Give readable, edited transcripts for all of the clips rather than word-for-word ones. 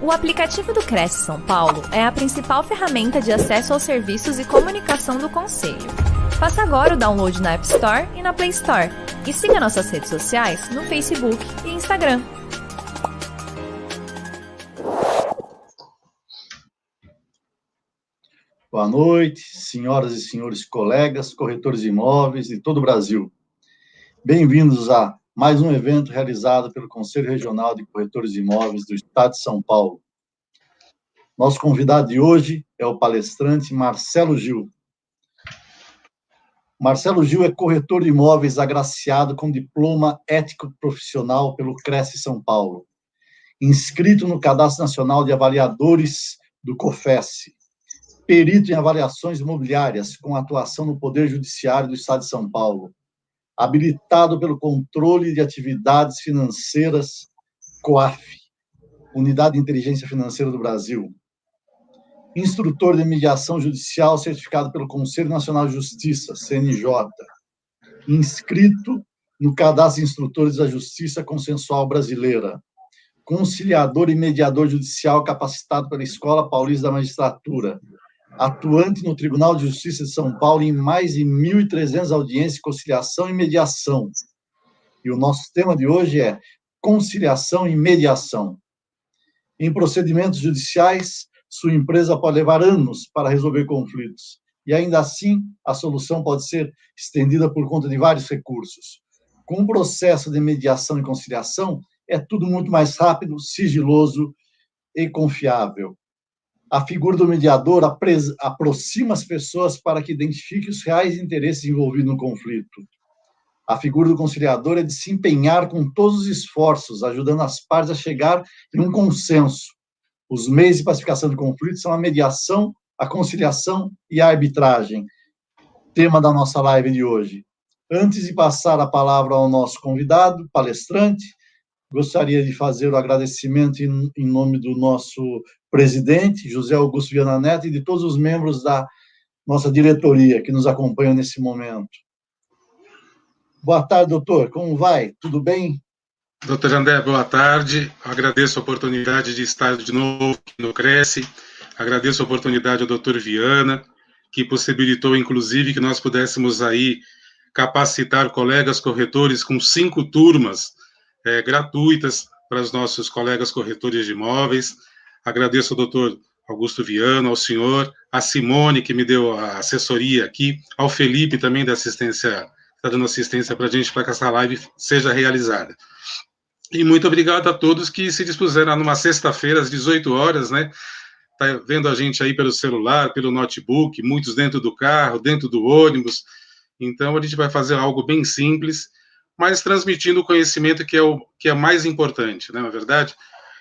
O aplicativo do Cresce São Paulo é a principal ferramenta de acesso aos serviços e comunicação do Conselho. Faça agora o download na App Store e na Play Store. E siga nossas redes sociais no Facebook e Instagram. Boa noite, senhoras e senhores colegas, corretores de imóveis de todo o Brasil. Bem-vindos a mais um evento realizado pelo Conselho Regional de Corretores de Imóveis do Estado de São Paulo. Nosso convidado de hoje é o palestrante Marcelo Gil. Marcelo Gil é corretor de imóveis agraciado com diploma ético profissional pelo Cresce São Paulo, inscrito no Cadastro Nacional de Avaliadores do COFES, perito em avaliações imobiliárias com atuação no Poder Judiciário do Estado de São Paulo, habilitado pelo Controle de Atividades Financeiras, COAF, Unidade de Inteligência Financeira do Brasil, instrutor de mediação judicial certificado pelo Conselho Nacional de Justiça, CNJ, inscrito no Cadastro de Instrutores da Justiça Consensual Brasileira, conciliador e mediador judicial capacitado pela Escola Paulista da Magistratura, atuante no Tribunal de Justiça de São Paulo em mais de 1.300 audiências de conciliação e mediação. E o nosso tema de hoje é conciliação e mediação. Em procedimentos judiciais, sua empresa pode levar anos para resolver conflitos, e ainda assim, a solução pode ser estendida por conta de vários recursos. Com o processo de mediação e conciliação, é tudo muito mais rápido, sigiloso e confiável. A figura do mediador aproxima as pessoas para que identifiquem os reais interesses envolvidos no conflito. A figura do conciliador é de se empenhar com todos os esforços, ajudando as partes a chegar em um consenso. Os meios de pacificação de conflitos são a mediação, a conciliação e a arbitragem. Tema da nossa live de hoje. Antes de passar a palavra ao nosso convidado, palestrante, gostaria de fazer o agradecimento em nome do nosso presidente, José Augusto Viana Neto, e de todos os membros da nossa diretoria que nos acompanham nesse momento. Boa tarde, doutor. Como vai? Tudo bem? Doutor André, boa tarde. Agradeço a oportunidade de estar de novo aqui no Cresce. Agradeço a oportunidade ao doutor Viana, que possibilitou, inclusive, que nós pudéssemos aí capacitar colegas corretores com 5 turmas gratuitas para os nossos colegas corretores de imóveis. Agradeço ao doutor Augusto Viana, ao senhor, a Simone, que me deu a assessoria aqui, ao Felipe também da assistência, está dando assistência para a gente, para que essa live seja realizada. E muito obrigado a todos que se dispuseram numa sexta-feira, às 18 horas, né? Tá vendo a gente aí pelo celular, pelo notebook, muitos dentro do carro, dentro do ônibus. Então, a gente vai fazer algo bem simples, mas transmitindo o conhecimento que é mais importante, né? Na verdade?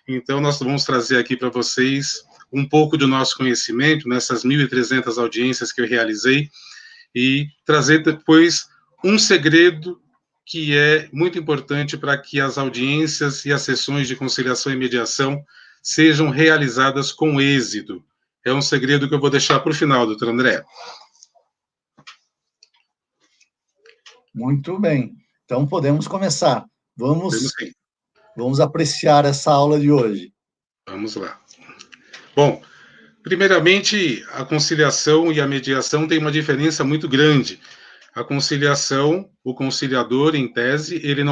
Então, nós vamos trazer aqui para vocês um pouco do nosso conhecimento nessas 1.300 audiências que eu realizei e trazer depois um segredo que é muito importante para que as audiências e as sessões de conciliação e mediação sejam realizadas com êxito. É um segredo que eu vou deixar para o final, doutor André. Muito bem. Então, podemos começar. Vamos apreciar essa aula de hoje. Vamos lá. Bom, primeiramente, a conciliação e a mediação têm uma diferença muito grande. A conciliação, o conciliador, em tese, ele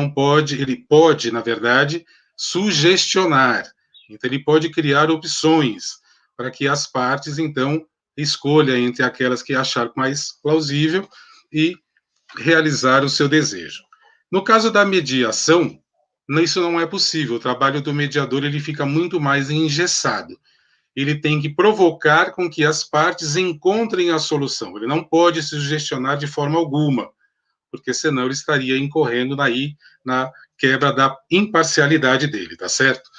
pode, na verdade, sugestionar. Então, ele pode criar opções para que as partes, então, escolham entre aquelas que achar mais plausível e realizar o seu desejo. No caso da mediação, isso não é possível. O trabalho do mediador ele fica muito mais engessado. Ele tem que provocar com que as partes encontrem a solução. Ele não pode se sugestionar de forma alguma, porque senão ele estaria incorrendo na quebra da imparcialidade dele, tá certo?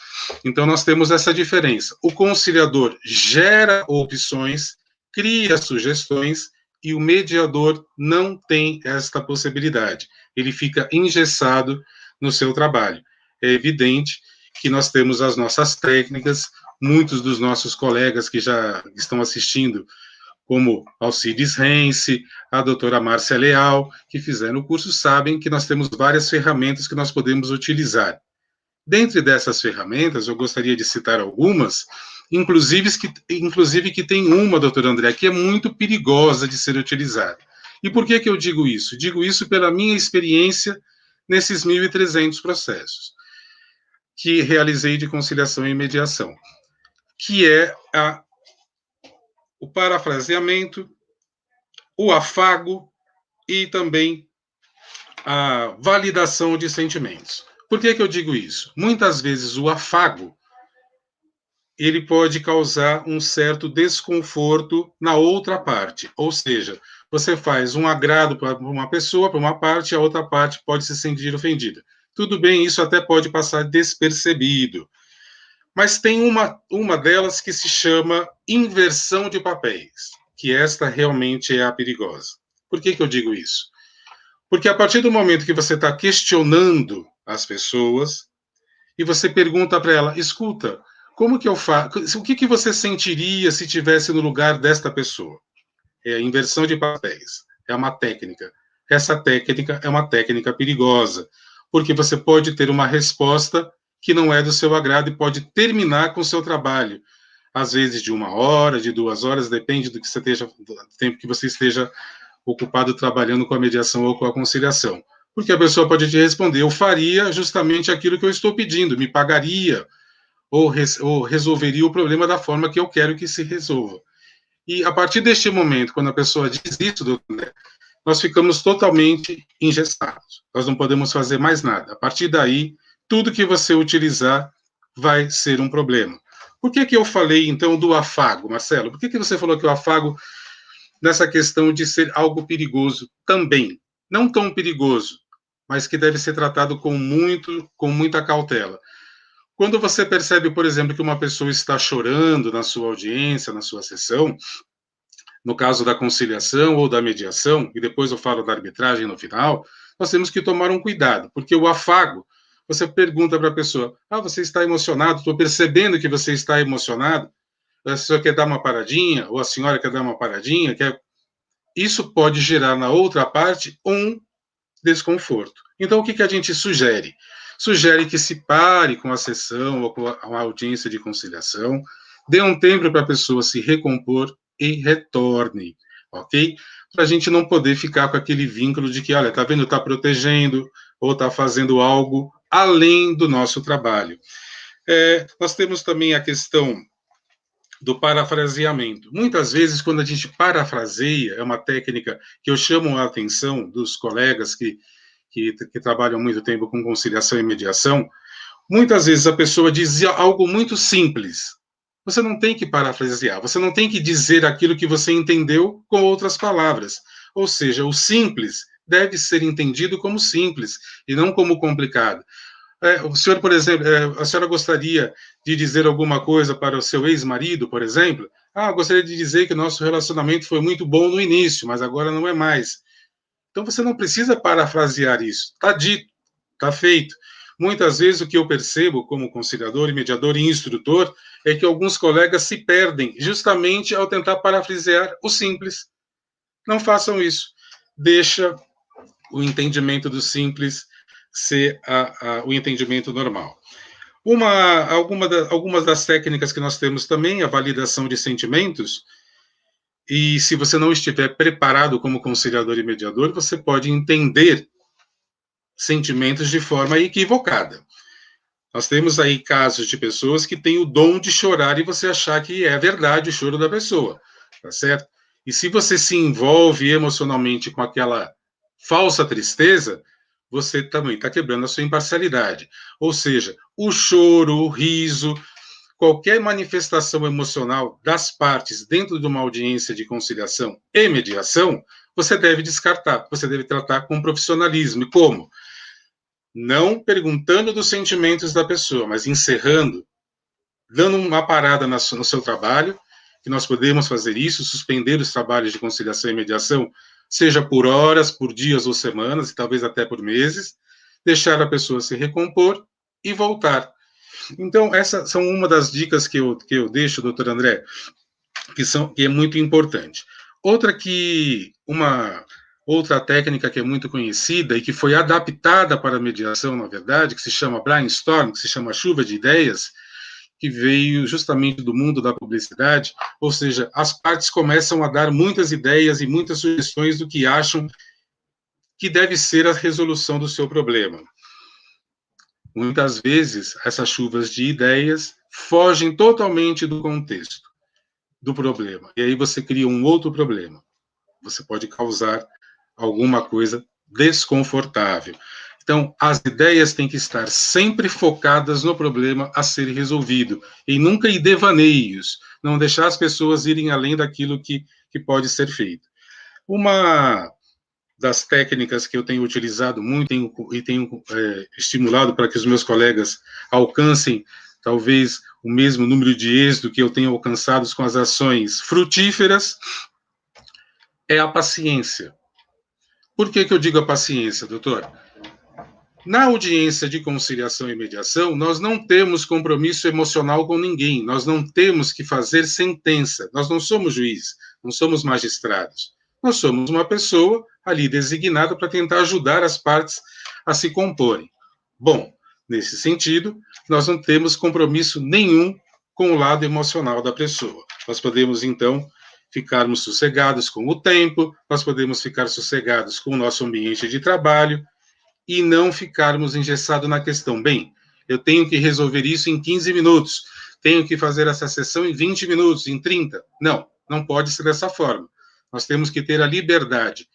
Então, nós temos essa diferença. O conciliador gera opções, cria sugestões, e o mediador não tem esta possibilidade. Ele fica engessado no seu trabalho. É evidente que nós temos as nossas técnicas, muitos dos nossos colegas que já estão assistindo, como Alcides Rense, a doutora Márcia Leal, que fizeram o curso, sabem que nós temos várias ferramentas que nós podemos utilizar. Dentre dessas ferramentas, eu gostaria de citar algumas, inclusive que tem uma, doutor André, que é muito perigosa de ser utilizada. E por que eu digo isso? Digo isso pela minha experiência nesses 1.300 processos que realizei de conciliação e mediação, que é o parafraseamento, o afago e também a validação de sentimentos. Por que eu digo isso? Muitas vezes o afago ele pode causar um certo desconforto na outra parte, ou seja, você faz um agrado para uma pessoa, para uma parte, e a outra parte pode se sentir ofendida. Tudo bem, isso até pode passar despercebido. Mas tem uma delas que se chama inversão de papéis, que esta realmente é a perigosa. Por que eu digo isso? Porque a partir do momento que você está questionando as pessoas e você pergunta para ela, escuta, como que eu faço? O que você sentiria se estivesse no lugar desta pessoa? É a inversão de papéis. É uma técnica. Essa técnica é uma técnica perigosa, porque você pode ter uma resposta que não é do seu agrado e pode terminar com o seu trabalho. Às vezes de 1 hora, de 2 horas, depende do tempo que você esteja ocupado trabalhando com a mediação ou com a conciliação. Porque a pessoa pode te responder, eu faria justamente aquilo que eu estou pedindo, me pagaria, ou resolveria o problema da forma que eu quero que se resolva. E a partir deste momento, quando a pessoa diz isso, doutor André, nós ficamos totalmente engessados. Nós não podemos fazer mais nada. A partir daí, tudo que você utilizar vai ser um problema. Por que eu falei, então, do afago, Marcelo? Por que você falou que o afago, nessa questão de ser algo perigoso também? Não tão perigoso, mas que deve ser tratado com muita cautela. Quando você percebe, por exemplo, que uma pessoa está chorando na sua audiência, na sua sessão, no caso da conciliação ou da mediação, e depois eu falo da arbitragem no final, nós temos que tomar um cuidado, porque o afago, você pergunta para a pessoa, você está emocionado, estou percebendo que você está emocionado, a senhora quer dar uma paradinha, ou a senhora quer dar uma paradinha, isso pode gerar na outra parte um desconforto. Então, o que a gente sugere? Sugere que se pare com a sessão ou com a audiência de conciliação, dê um tempo para a pessoa se recompor e retorne, ok? Para a gente não poder ficar com aquele vínculo de que, olha, tá vendo, tá protegendo ou tá fazendo algo além do nosso trabalho. Nós temos também a questão do parafraseamento. Muitas vezes, quando a gente parafraseia, é uma técnica que eu chamo a atenção dos colegas que trabalham muito tempo com conciliação e mediação, muitas vezes a pessoa diz algo muito simples. Você não tem que parafrasear, você não tem que dizer aquilo que você entendeu com outras palavras. Ou seja, o simples deve ser entendido como simples e não como complicado. O senhor, por exemplo, a senhora gostaria de dizer alguma coisa para o seu ex-marido, por exemplo? Gostaria de dizer que o nosso relacionamento foi muito bom no início, mas agora não é mais. Então, você não precisa parafrasear isso. Está dito, está feito. Muitas vezes, o que eu percebo como conciliador, mediador e instrutor é que alguns colegas se perdem justamente ao tentar parafrasear o simples. Não façam isso. Deixa o entendimento do simples ser o entendimento normal. Algumas das técnicas que nós temos também, a validação de sentimentos, e se você não estiver preparado como conciliador e mediador, você pode entender sentimentos de forma equivocada. Nós temos aí casos de pessoas que têm o dom de chorar e você achar que é verdade o choro da pessoa, tá certo? E se você se envolve emocionalmente com aquela falsa tristeza, você também está quebrando a sua imparcialidade. Ou seja, o choro, o riso, qualquer manifestação emocional das partes dentro de uma audiência de conciliação e mediação, você deve descartar, você deve tratar com profissionalismo. E como? Não perguntando dos sentimentos da pessoa, mas encerrando, dando uma parada no seu trabalho, que nós podemos fazer isso, suspender os trabalhos de conciliação e mediação, seja por horas, por dias ou semanas, e talvez até por meses, deixar a pessoa se recompor e voltar. Então, essas são uma das dicas que eu deixo, doutor André, que é muito importante. Outra outra técnica que é muito conhecida e que foi adaptada para a mediação, na verdade, que se chama brainstorm, que se chama chuva de ideias, que veio justamente do mundo da publicidade, ou seja, as partes começam a dar muitas ideias e muitas sugestões do que acham que deve ser a resolução do seu problema. Muitas vezes, essas chuvas de ideias fogem totalmente do contexto do problema, e aí você cria um outro problema. Você pode causar alguma coisa desconfortável. Então, as ideias têm que estar sempre focadas no problema a ser resolvido, e nunca em devaneios, não deixar as pessoas irem além daquilo que pode ser feito. Uma das técnicas que eu tenho utilizado muito e tenho estimulado para que os meus colegas alcancem, talvez, o mesmo número de êxito que eu tenho alcançado com as ações frutíferas, é a paciência. Por que eu digo a paciência, doutor? Na audiência de conciliação e mediação, nós não temos compromisso emocional com ninguém, nós não temos que fazer sentença, nós não somos juízes, não somos magistrados. Nós somos uma pessoa ali designada para tentar ajudar as partes a se comporem. Bom, nesse sentido, nós não temos compromisso nenhum com o lado emocional da pessoa. Nós podemos, então, ficarmos sossegados com o tempo, nós podemos ficar sossegados com o nosso ambiente de trabalho e não ficarmos engessados na questão. Bem, eu tenho que resolver isso em 15 minutos, tenho que fazer essa sessão em 20 minutos, em 30. Não, não pode ser dessa forma. Nós temos que ter a liberdade.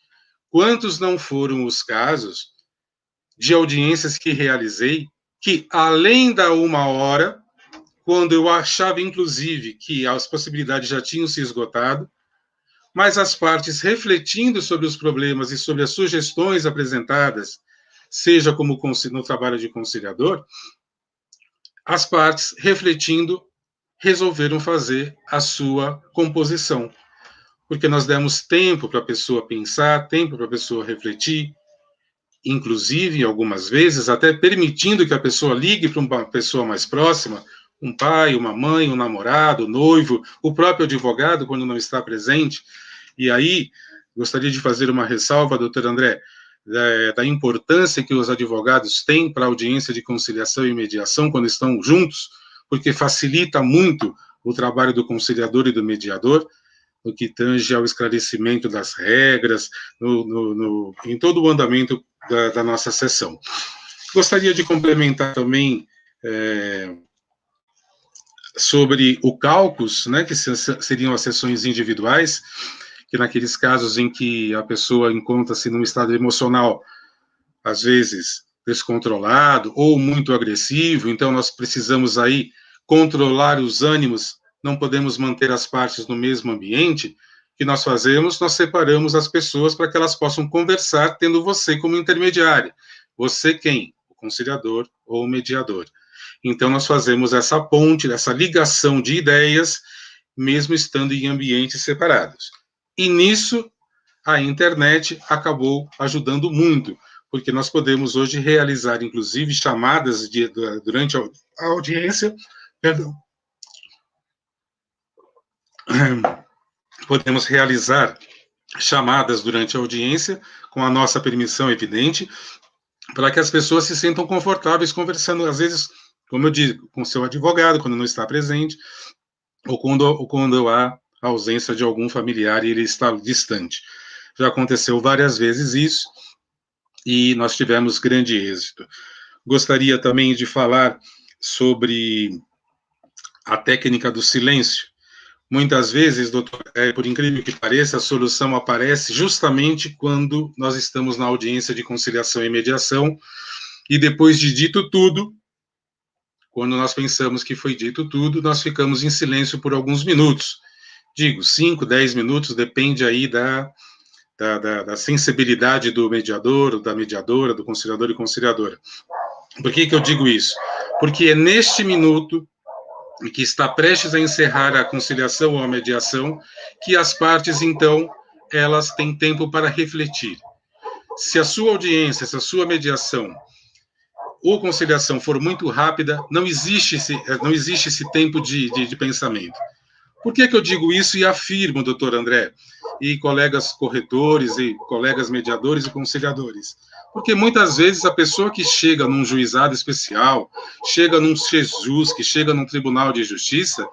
Quantos não foram os casos de audiências que realizei que, além da 1 hora, quando eu achava, inclusive, que as possibilidades já tinham se esgotado, mas as partes refletindo sobre os problemas e sobre as sugestões apresentadas, seja como no trabalho de conciliador, as partes refletindo resolveram fazer a sua composição. Porque nós demos tempo para a pessoa pensar, tempo para a pessoa refletir, inclusive, algumas vezes, até permitindo que a pessoa ligue para uma pessoa mais próxima, um pai, uma mãe, um namorado, um noivo, o próprio advogado, quando não está presente. E aí, gostaria de fazer uma ressalva, doutor André, da importância que os advogados têm para a audiência de conciliação e mediação quando estão juntos, porque facilita muito o trabalho do conciliador e do mediador, no que tange ao esclarecimento das regras, em todo o andamento da nossa sessão. Gostaria de complementar também sobre o caucus, né, que seriam as sessões individuais, que naqueles casos em que a pessoa encontra-se num estado emocional, às vezes, descontrolado ou muito agressivo, então nós precisamos aí controlar os ânimos, não podemos manter as partes no mesmo ambiente. O que nós fazemos? Nós separamos as pessoas para que elas possam conversar, tendo você como intermediária. Você quem? O conciliador ou o mediador. Então, nós fazemos essa ponte, essa ligação de ideias, mesmo estando em ambientes separados. E nisso, a internet acabou ajudando muito, porque nós podemos hoje realizar, inclusive, chamadas durante a audiência, podemos realizar chamadas durante a audiência, com a nossa permissão evidente, para que as pessoas se sintam confortáveis conversando, às vezes, como eu digo, com seu advogado, quando não está presente, ou quando há ausência de algum familiar e ele está distante. Já aconteceu várias vezes isso, e nós tivemos grande êxito. Gostaria também de falar sobre a técnica do silêncio. Muitas vezes, doutor, por incrível que pareça, a solução aparece justamente quando nós estamos na audiência de conciliação e mediação, e depois de dito tudo, quando nós pensamos que foi dito tudo, nós ficamos em silêncio por alguns minutos. Digo, 5, 10 minutos, depende aí da sensibilidade do mediador, da mediadora, do conciliador e conciliadora. Por que eu digo isso? Porque é neste minuto que está prestes a encerrar a conciliação ou a mediação, que as partes, então, elas têm tempo para refletir. Se a sua audiência, se a sua mediação ou conciliação for muito rápida, não existe esse tempo de pensamento. Por que eu digo isso e afirmo, doutor André, e colegas corretores, e colegas mediadores e conciliadores. Porque muitas vezes a pessoa que chega num juizado especial, chega num SEJUS, que chega num tribunal de justiça,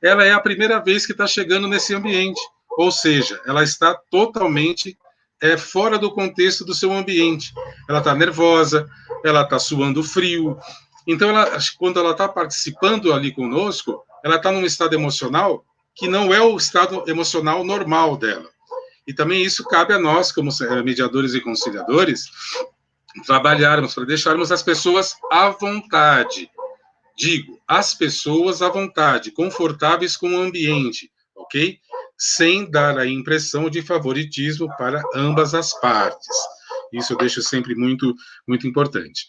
ela é a primeira vez que está chegando nesse ambiente. Ou seja, ela está totalmente fora do contexto do seu ambiente. Ela está nervosa, ela está suando frio. Então, quando ela está participando ali conosco, ela está num estado emocional que não é o estado emocional normal dela. E também isso cabe a nós, como mediadores e conciliadores, trabalharmos para deixarmos as pessoas à vontade. Digo, as pessoas à vontade, confortáveis com o ambiente, ok? Sem dar a impressão de favoritismo para ambas as partes. Isso eu deixo sempre muito, muito importante.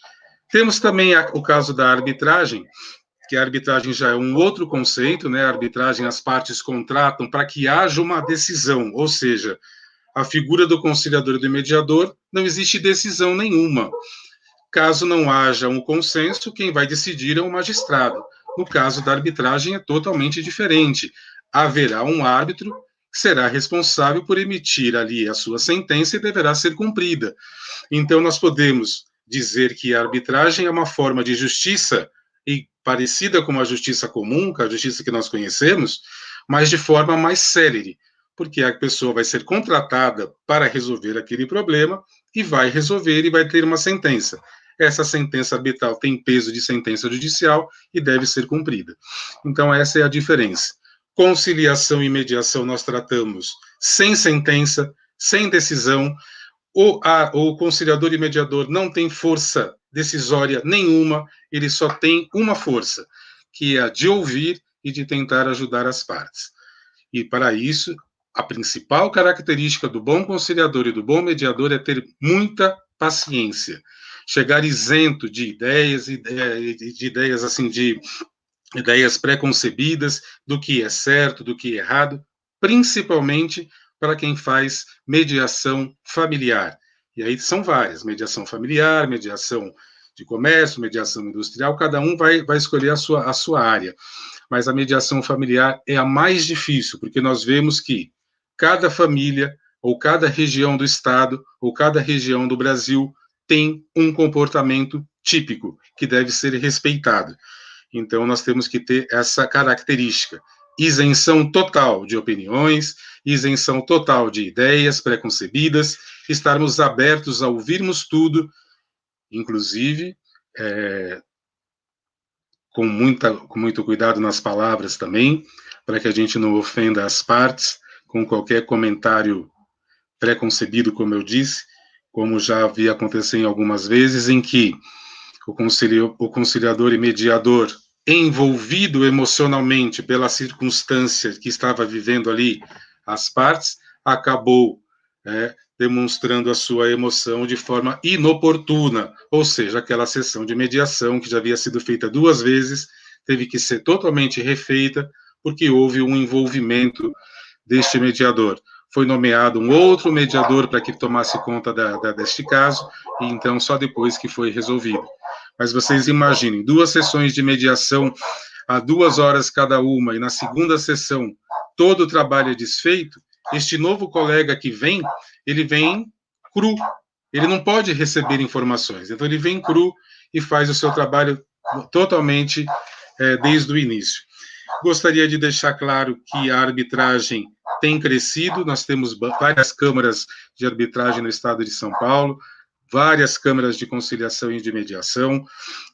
Temos também o caso da arbitragem, que a arbitragem já é um outro conceito, né? A arbitragem, as partes contratam para que haja uma decisão, ou seja, a figura do conciliador e do mediador, não existe decisão nenhuma. Caso não haja um consenso, quem vai decidir é o magistrado. No caso da arbitragem é totalmente diferente. Haverá um árbitro que será responsável por emitir ali a sua sentença e deverá ser cumprida. Então, nós podemos dizer que a arbitragem é uma forma de justiça e parecida com a justiça comum, com a justiça que nós conhecemos, mas de forma mais célere, porque a pessoa vai ser contratada para resolver aquele problema e vai resolver e vai ter uma sentença. Essa sentença arbitral tem peso de sentença judicial e deve ser cumprida. Então, essa é a diferença. Conciliação e mediação nós tratamos sem sentença, sem decisão. O conciliador e mediador não tem força decisória nenhuma, ele só tem uma força, que é a de ouvir e de tentar ajudar as partes. E, para isso, a principal característica do bom conciliador e do bom mediador é ter muita paciência. Chegar isento de ideias pré-concebidas do que é certo, do que é errado, principalmente para quem faz mediação familiar. E aí são várias, mediação familiar, mediação de comércio, mediação industrial, cada um vai escolher a sua área. Mas a mediação familiar é a mais difícil, porque nós vemos que cada família, ou cada região do estado, ou cada região do Brasil, tem um comportamento típico, que deve ser respeitado. Então, nós temos que ter essa característica. Isenção total de opiniões, isenção total de ideias preconcebidas, estarmos abertos a ouvirmos tudo, inclusive, com muito cuidado nas palavras também, para que a gente não ofenda as partes, com qualquer comentário preconcebido, como eu disse, como já havia acontecido em algumas vezes, em que o conciliador e mediador, envolvido emocionalmente pela circunstância que estava vivendo ali as partes, acabou demonstrando a sua emoção de forma inoportuna, ou seja, aquela sessão de mediação que já havia sido feita 2 vezes, teve que ser totalmente refeita, porque houve um envolvimento deste mediador. Foi nomeado um outro mediador para que tomasse conta deste caso, e então só depois que foi resolvido. Mas vocês imaginem, 2 sessões de mediação a 2 horas cada uma, e na segunda sessão todo o trabalho é desfeito, este novo colega que vem, ele vem cru, ele não pode receber informações, então ele vem cru e faz o seu trabalho totalmente desde o início. Gostaria de deixar claro que a arbitragem tem crescido, nós temos várias câmaras de arbitragem no estado de São Paulo, várias câmaras de conciliação e de mediação,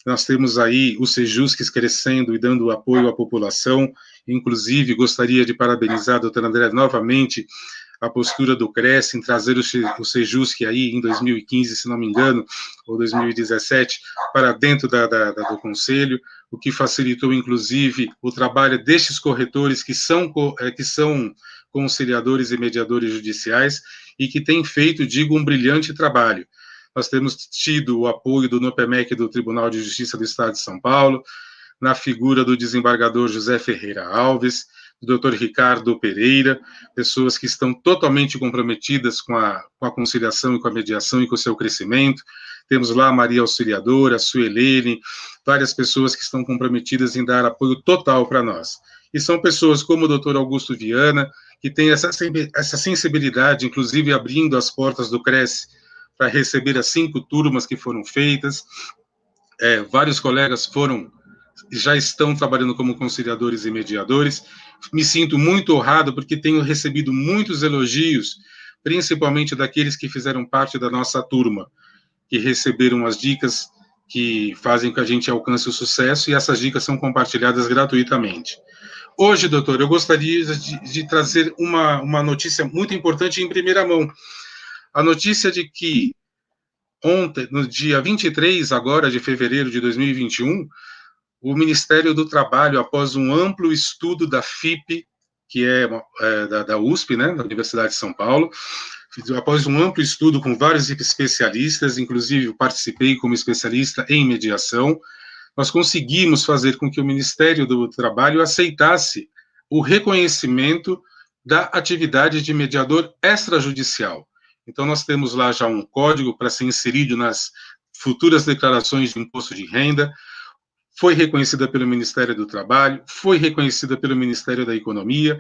nós temos aí o SEJUSC crescendo e dando apoio à população, inclusive gostaria de parabenizar a doutora André novamente a postura do CRES em trazer o SEJUSC aí em 2015, se não me engano, ou 2017, para dentro do Conselho, o que facilitou, inclusive, o trabalho destes corretores que são conciliadores e mediadores judiciais e que têm feito, digo, um brilhante trabalho. Nós temos tido o apoio do NOPEMEC do Tribunal de Justiça do Estado de São Paulo, na figura do desembargador José Ferreira Alves, do Dr. Ricardo Pereira, pessoas que estão totalmente comprometidas com a conciliação e com a mediação e com o seu crescimento. Temos lá a Maria Auxiliadora, a Suelene, várias pessoas que estão comprometidas em dar apoio total para nós. E são pessoas como o doutor Augusto Viana, que tem essa sensibilidade, inclusive abrindo as portas do CRES para receber as 5 turmas que foram feitas. Vários colegas já estão trabalhando como conciliadores e mediadores. Me sinto muito honrado porque tenho recebido muitos elogios, principalmente daqueles que fizeram parte da nossa turma, que receberam as dicas que fazem com que a gente alcance o sucesso, e essas dicas são compartilhadas gratuitamente. Hoje, doutor, eu gostaria de trazer uma notícia muito importante em primeira mão. A notícia de que ontem, no dia 23 agora de fevereiro de 2021, o Ministério do Trabalho, após um amplo estudo da FIP, que é da USP, né, da Universidade de São Paulo, após um amplo estudo com vários especialistas, inclusive eu participei como especialista em mediação, nós conseguimos fazer com que o Ministério do Trabalho aceitasse o reconhecimento da atividade de mediador extrajudicial. Então, nós temos lá já um código para ser inserido nas futuras declarações de imposto de renda, foi reconhecida pelo Ministério do Trabalho, foi reconhecida pelo Ministério da Economia.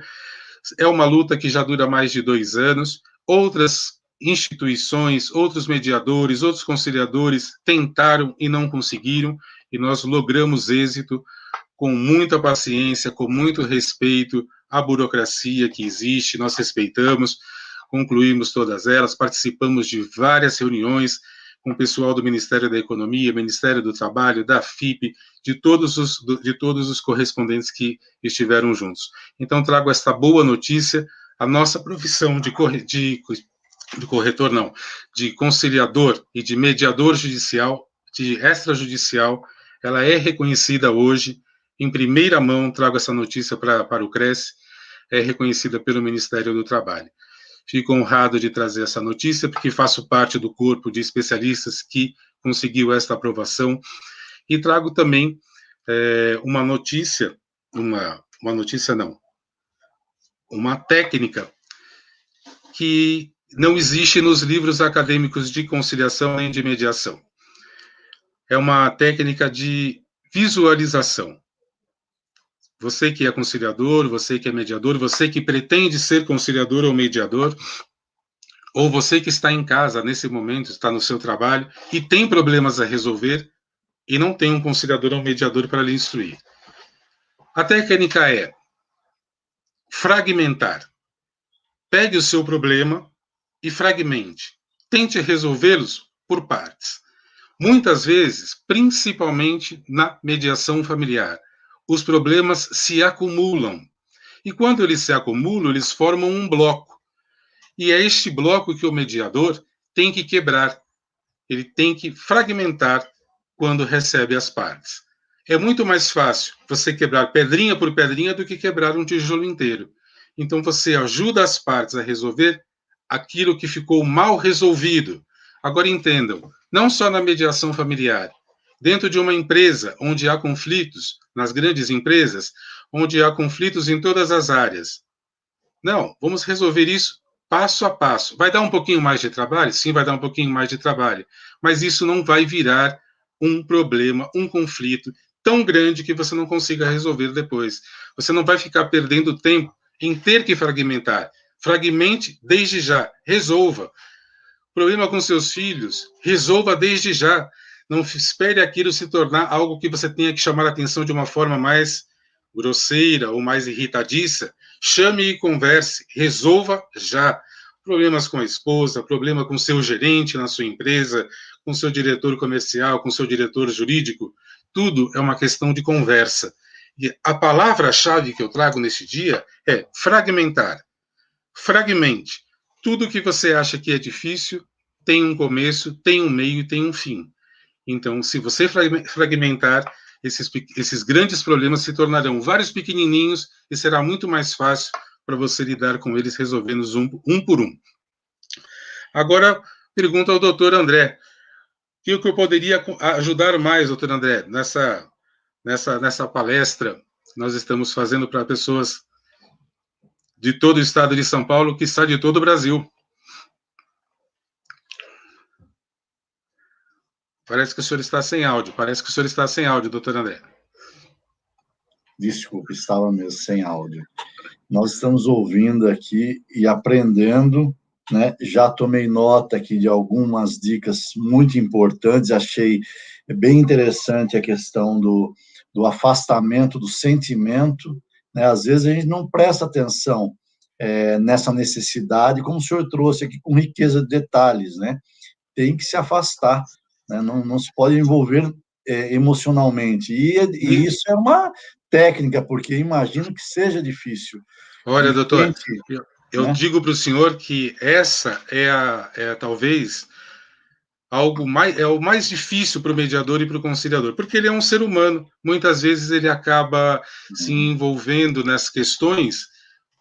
É uma luta que já dura mais de 2 anos. Outras instituições, outros mediadores, outros conciliadores tentaram e não conseguiram, e nós logramos êxito com muita paciência, com muito respeito à burocracia que existe, nós respeitamos, concluímos todas elas, participamos de várias reuniões com o pessoal do Ministério da Economia, Ministério do Trabalho, da FIP, de todos os correspondentes que estiveram juntos. Então, trago esta boa notícia. A nossa profissão de corretor, não, de conciliador e de mediador judicial, de extrajudicial, ela é reconhecida hoje, em primeira mão, trago essa notícia para o CRES, é reconhecida pelo Ministério do Trabalho. Fico honrado de trazer essa notícia, porque faço parte do corpo de especialistas que conseguiu esta aprovação, e trago também uma técnica que não existe nos livros acadêmicos de conciliação nem de mediação. É uma técnica de visualização. Você que é conciliador, você que é mediador, você que pretende ser conciliador ou mediador, ou você que está em casa nesse momento, está no seu trabalho e tem problemas a resolver e não tem um conciliador ou mediador para lhe instruir. A técnica é fragmentar. Pegue o seu problema e fragmente. Tente resolvê-los por partes. Muitas vezes, principalmente na mediação familiar, os problemas se acumulam. E quando eles se acumulam, eles formam um bloco. E é este bloco que o mediador tem que quebrar. Ele tem que fragmentar quando recebe as partes. É muito mais fácil você quebrar pedrinha por pedrinha do que quebrar um tijolo inteiro. Então, você ajuda as partes a resolver aquilo que ficou mal resolvido. Agora, entendam, não só na mediação familiar. Dentro de uma empresa onde há conflitos, nas grandes empresas, onde há conflitos em todas as áreas. Não, vamos resolver isso passo a passo. Vai dar um pouquinho mais de trabalho? Sim, vai dar um pouquinho mais de trabalho. Mas isso não vai virar um problema, um conflito tão grande que você não consiga resolver depois. Você não vai ficar perdendo tempo em ter que fragmentar. Fragmente desde já. Resolva. Problema com seus filhos, resolva desde já. Não espere aquilo se tornar algo que você tenha que chamar a atenção de uma forma mais grosseira ou mais irritadiça. Chame e converse, resolva já. Problemas com a esposa, problema com seu gerente na sua empresa, com seu diretor comercial, com seu diretor jurídico, tudo é uma questão de conversa. E a palavra-chave que eu trago neste dia é fragmentar. Fragmente. Tudo que você acha que é difícil tem um começo, tem um meio e tem um fim. Então, se você fragmentar, esses grandes problemas se tornarão vários pequenininhos e será muito mais fácil para você lidar com eles, resolvendo-os um por um. Agora, pergunto ao doutor André, o que eu poderia ajudar mais, doutor André, nessa palestra que nós estamos fazendo para pessoas de todo o estado de São Paulo, que está de todo o Brasil. Parece que o senhor está sem áudio, doutor André. Desculpa, estava mesmo sem áudio. Nós estamos ouvindo aqui e aprendendo, né? Já tomei nota aqui de algumas dicas muito importantes, achei bem interessante a questão do afastamento do sentimento, né? Às vezes a gente não presta atenção nessa necessidade, como o senhor trouxe aqui com riqueza de detalhes, né? Tem que se afastar, né? Não se pode envolver emocionalmente, e isso é uma técnica, porque imagino que seja difícil. Olha, doutor, eu né? digo para o senhor que essa é talvez o mais difícil para o mediador e para o conciliador, porque ele é um ser humano. Muitas vezes ele acaba se envolvendo nessas questões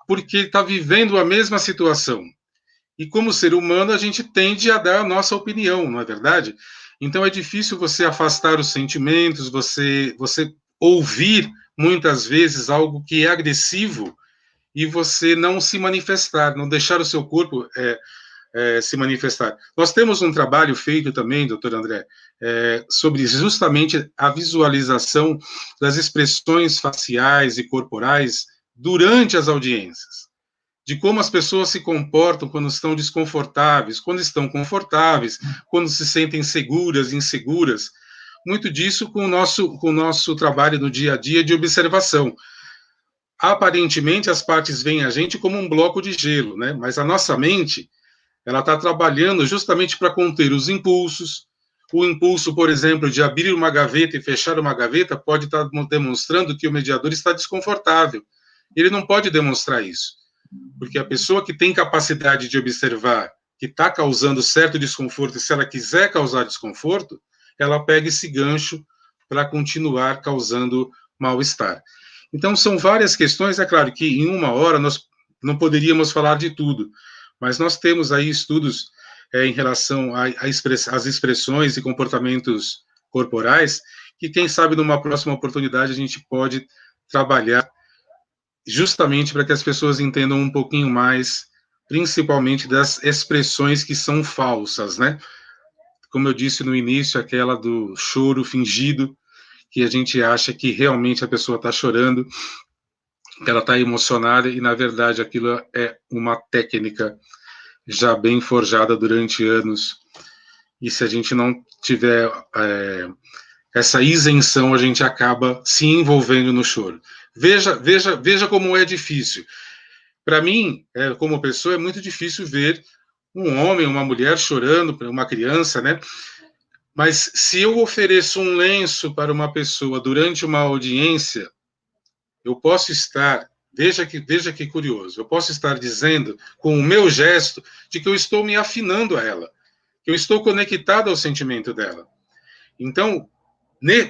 porque está vivendo a mesma situação. E como ser humano, a gente tende a dar a nossa opinião, não é verdade? Então é difícil você afastar os sentimentos, você ouvir muitas vezes algo que é agressivo e você não se manifestar, não deixar o seu corpo se manifestar. Nós temos um trabalho feito também, doutor André, sobre justamente a visualização das expressões faciais e corporais durante as audiências, de como as pessoas se comportam quando estão desconfortáveis, quando estão confortáveis, quando se sentem seguras, inseguras. Muito disso com o nosso trabalho no dia a dia de observação. Aparentemente, as partes veem a gente como um bloco de gelo, né? Mas a nossa mente, ela está trabalhando justamente para conter os impulsos. O impulso, por exemplo, de abrir uma gaveta e fechar uma gaveta pode estar demonstrando que o mediador está desconfortável. Ele não pode demonstrar isso, porque a pessoa que tem capacidade de observar que está causando certo desconforto, e se ela quiser causar desconforto, ela pega esse gancho para continuar causando mal-estar. Então, são várias questões. É claro que em uma hora nós não poderíamos falar de tudo, mas nós temos aí estudos em relação às expressões e comportamentos corporais, que quem sabe numa próxima oportunidade a gente pode trabalhar justamente para que as pessoas entendam um pouquinho mais, principalmente das expressões que são falsas, né? Como eu disse no início, aquela do choro fingido, que a gente acha que realmente a pessoa está chorando, que ela está emocionada, e na verdade aquilo é uma técnica já bem forjada durante anos. E se a gente não tiver essa isenção, a gente acaba se envolvendo no choro. Veja como é difícil. Para mim, como pessoa, é muito difícil ver um homem, uma mulher chorando, uma criança, né? Mas se eu ofereço um lenço para uma pessoa durante uma audiência, eu posso estar, veja que curioso, eu posso estar dizendo com o meu gesto de que eu estou me afinando a ela, que eu estou conectado ao sentimento dela. Então,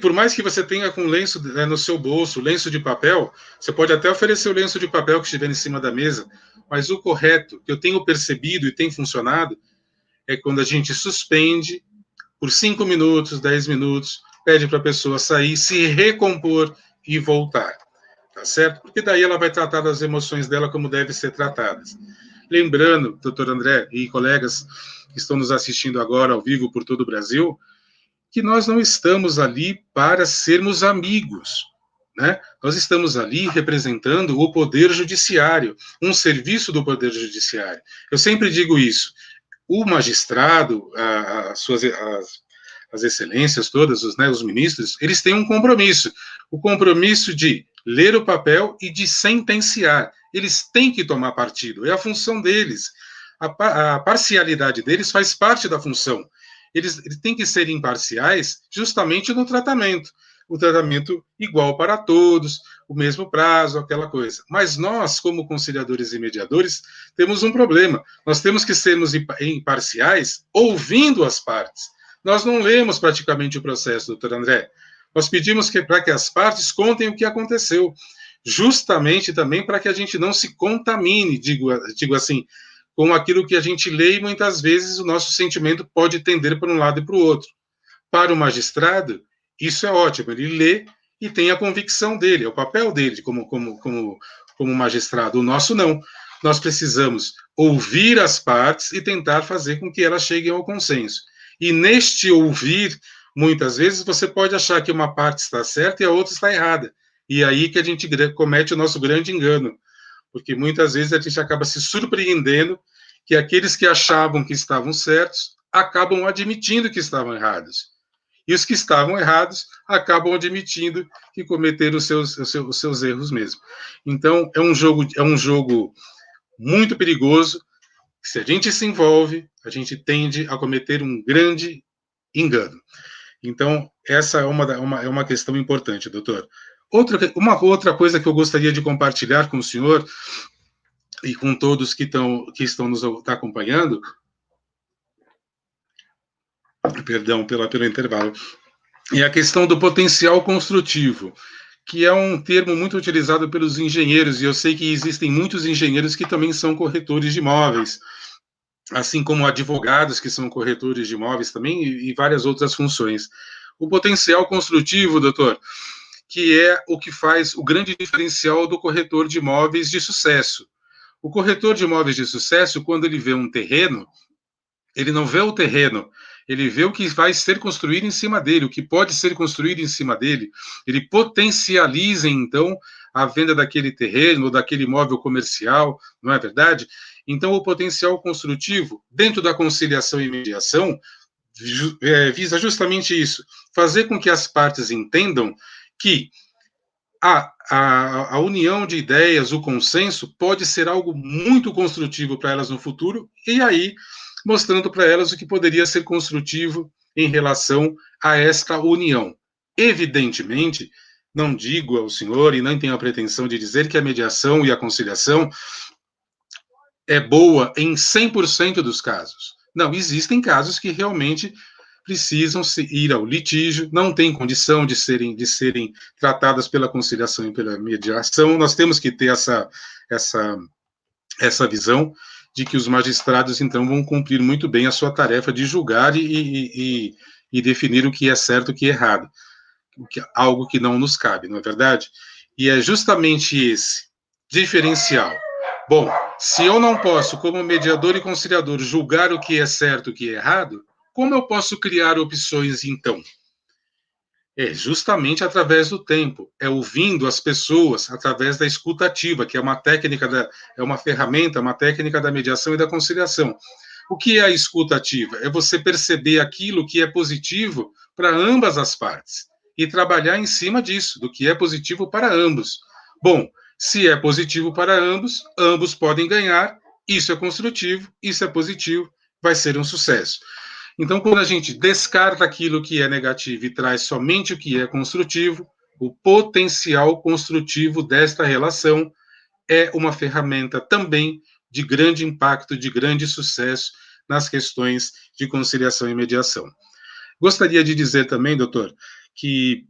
por mais que você tenha com lenço no seu bolso, lenço de papel, você pode até oferecer o lenço de papel que estiver em cima da mesa, mas o correto, que eu tenho percebido e tem funcionado, é quando a gente suspende por 5 minutos, 10 minutos, pede para a pessoa sair, se recompor e voltar, tá certo? Porque daí ela vai tratar das emoções dela como devem ser tratadas. Lembrando, doutor André e colegas que estão nos assistindo agora ao vivo por todo o Brasil, que nós não estamos ali para sermos amigos, né? Nós estamos ali representando o Poder Judiciário, um serviço do Poder Judiciário. Eu sempre digo isso. O magistrado, as excelências todas, os ministros, eles têm um compromisso. O compromisso de ler o papel e de sentenciar. Eles têm que tomar partido. É a função deles. A parcialidade deles faz parte da função. Eles têm que ser imparciais justamente no tratamento. O tratamento igual para todos, o mesmo prazo, aquela coisa. Mas nós, como conciliadores e mediadores, temos um problema. Nós temos que sermos imparciais ouvindo as partes. Nós não lemos praticamente o processo, doutor André. Nós pedimos para que as partes contem o que aconteceu, justamente também para que a gente não se contamine, digo assim, com aquilo que a gente lê, e muitas vezes o nosso sentimento pode tender para um lado e para o outro. Para o magistrado, isso é ótimo, ele lê e tem a convicção dele, é o papel dele como magistrado. O nosso não. Nós precisamos ouvir as partes e tentar fazer com que elas cheguem ao consenso. E neste ouvir, muitas vezes você pode achar que uma parte está certa e a outra está errada. E aí que a gente comete o nosso grande engano, porque muitas vezes a gente acaba se surpreendendo que aqueles que achavam que estavam certos acabam admitindo que estavam errados. E os que estavam errados acabam admitindo que cometeram os seus erros mesmo. Então, é um jogo muito perigoso. Se a gente se envolve, a gente tende a cometer um grande engano. Então, essa é uma questão importante, doutor. Uma outra coisa que eu gostaria de compartilhar com o senhor e com todos que estão nos acompanhando, perdão pelo intervalo, é a questão do potencial construtivo, que é um termo muito utilizado pelos engenheiros, e eu sei que existem muitos engenheiros que também são corretores de imóveis, assim como advogados que são corretores de imóveis também, e várias outras funções. O potencial construtivo, doutor, que é o que faz o grande diferencial do corretor de imóveis de sucesso. O corretor de imóveis de sucesso, quando ele vê um terreno, ele não vê o terreno, ele vê o que vai ser construído em cima dele, o que pode ser construído em cima dele. Ele potencializa, então, a venda daquele terreno, daquele imóvel comercial, não é verdade? Então, o potencial construtivo, dentro da conciliação e mediação, visa justamente isso, fazer com que as partes entendam que a união de ideias, o consenso, pode ser algo muito construtivo para elas no futuro, e aí mostrando para elas o que poderia ser construtivo em relação a esta união. Evidentemente, não digo ao senhor e nem tenho a pretensão de dizer que a mediação e a conciliação é boa em 100% dos casos. Não, existem casos que realmente precisam ir ao litígio, não tem condição de serem tratadas pela conciliação e pela mediação. Nós temos que ter essa visão de que os magistrados, então, vão cumprir muito bem a sua tarefa de julgar e definir o que é certo e o que é errado, algo que não nos cabe, não é verdade? E é justamente esse diferencial. Bom, se eu não posso, como mediador e conciliador, julgar o que é certo e o que é errado, como eu posso criar opções, então? É justamente através do tempo, é ouvindo as pessoas através da escuta ativa, que é uma técnica, é uma ferramenta, uma técnica da mediação e da conciliação. O que é a escuta ativa? É você perceber aquilo que é positivo para ambas as partes e trabalhar em cima disso, do que é positivo para ambos. Bom, se é positivo para ambos, ambos podem ganhar, isso é construtivo, isso é positivo, vai ser um sucesso. Então, quando a gente descarta aquilo que é negativo e traz somente o que é construtivo, o potencial construtivo desta relação é uma ferramenta também de grande impacto, de grande sucesso nas questões de conciliação e mediação. Gostaria de dizer também, doutor, que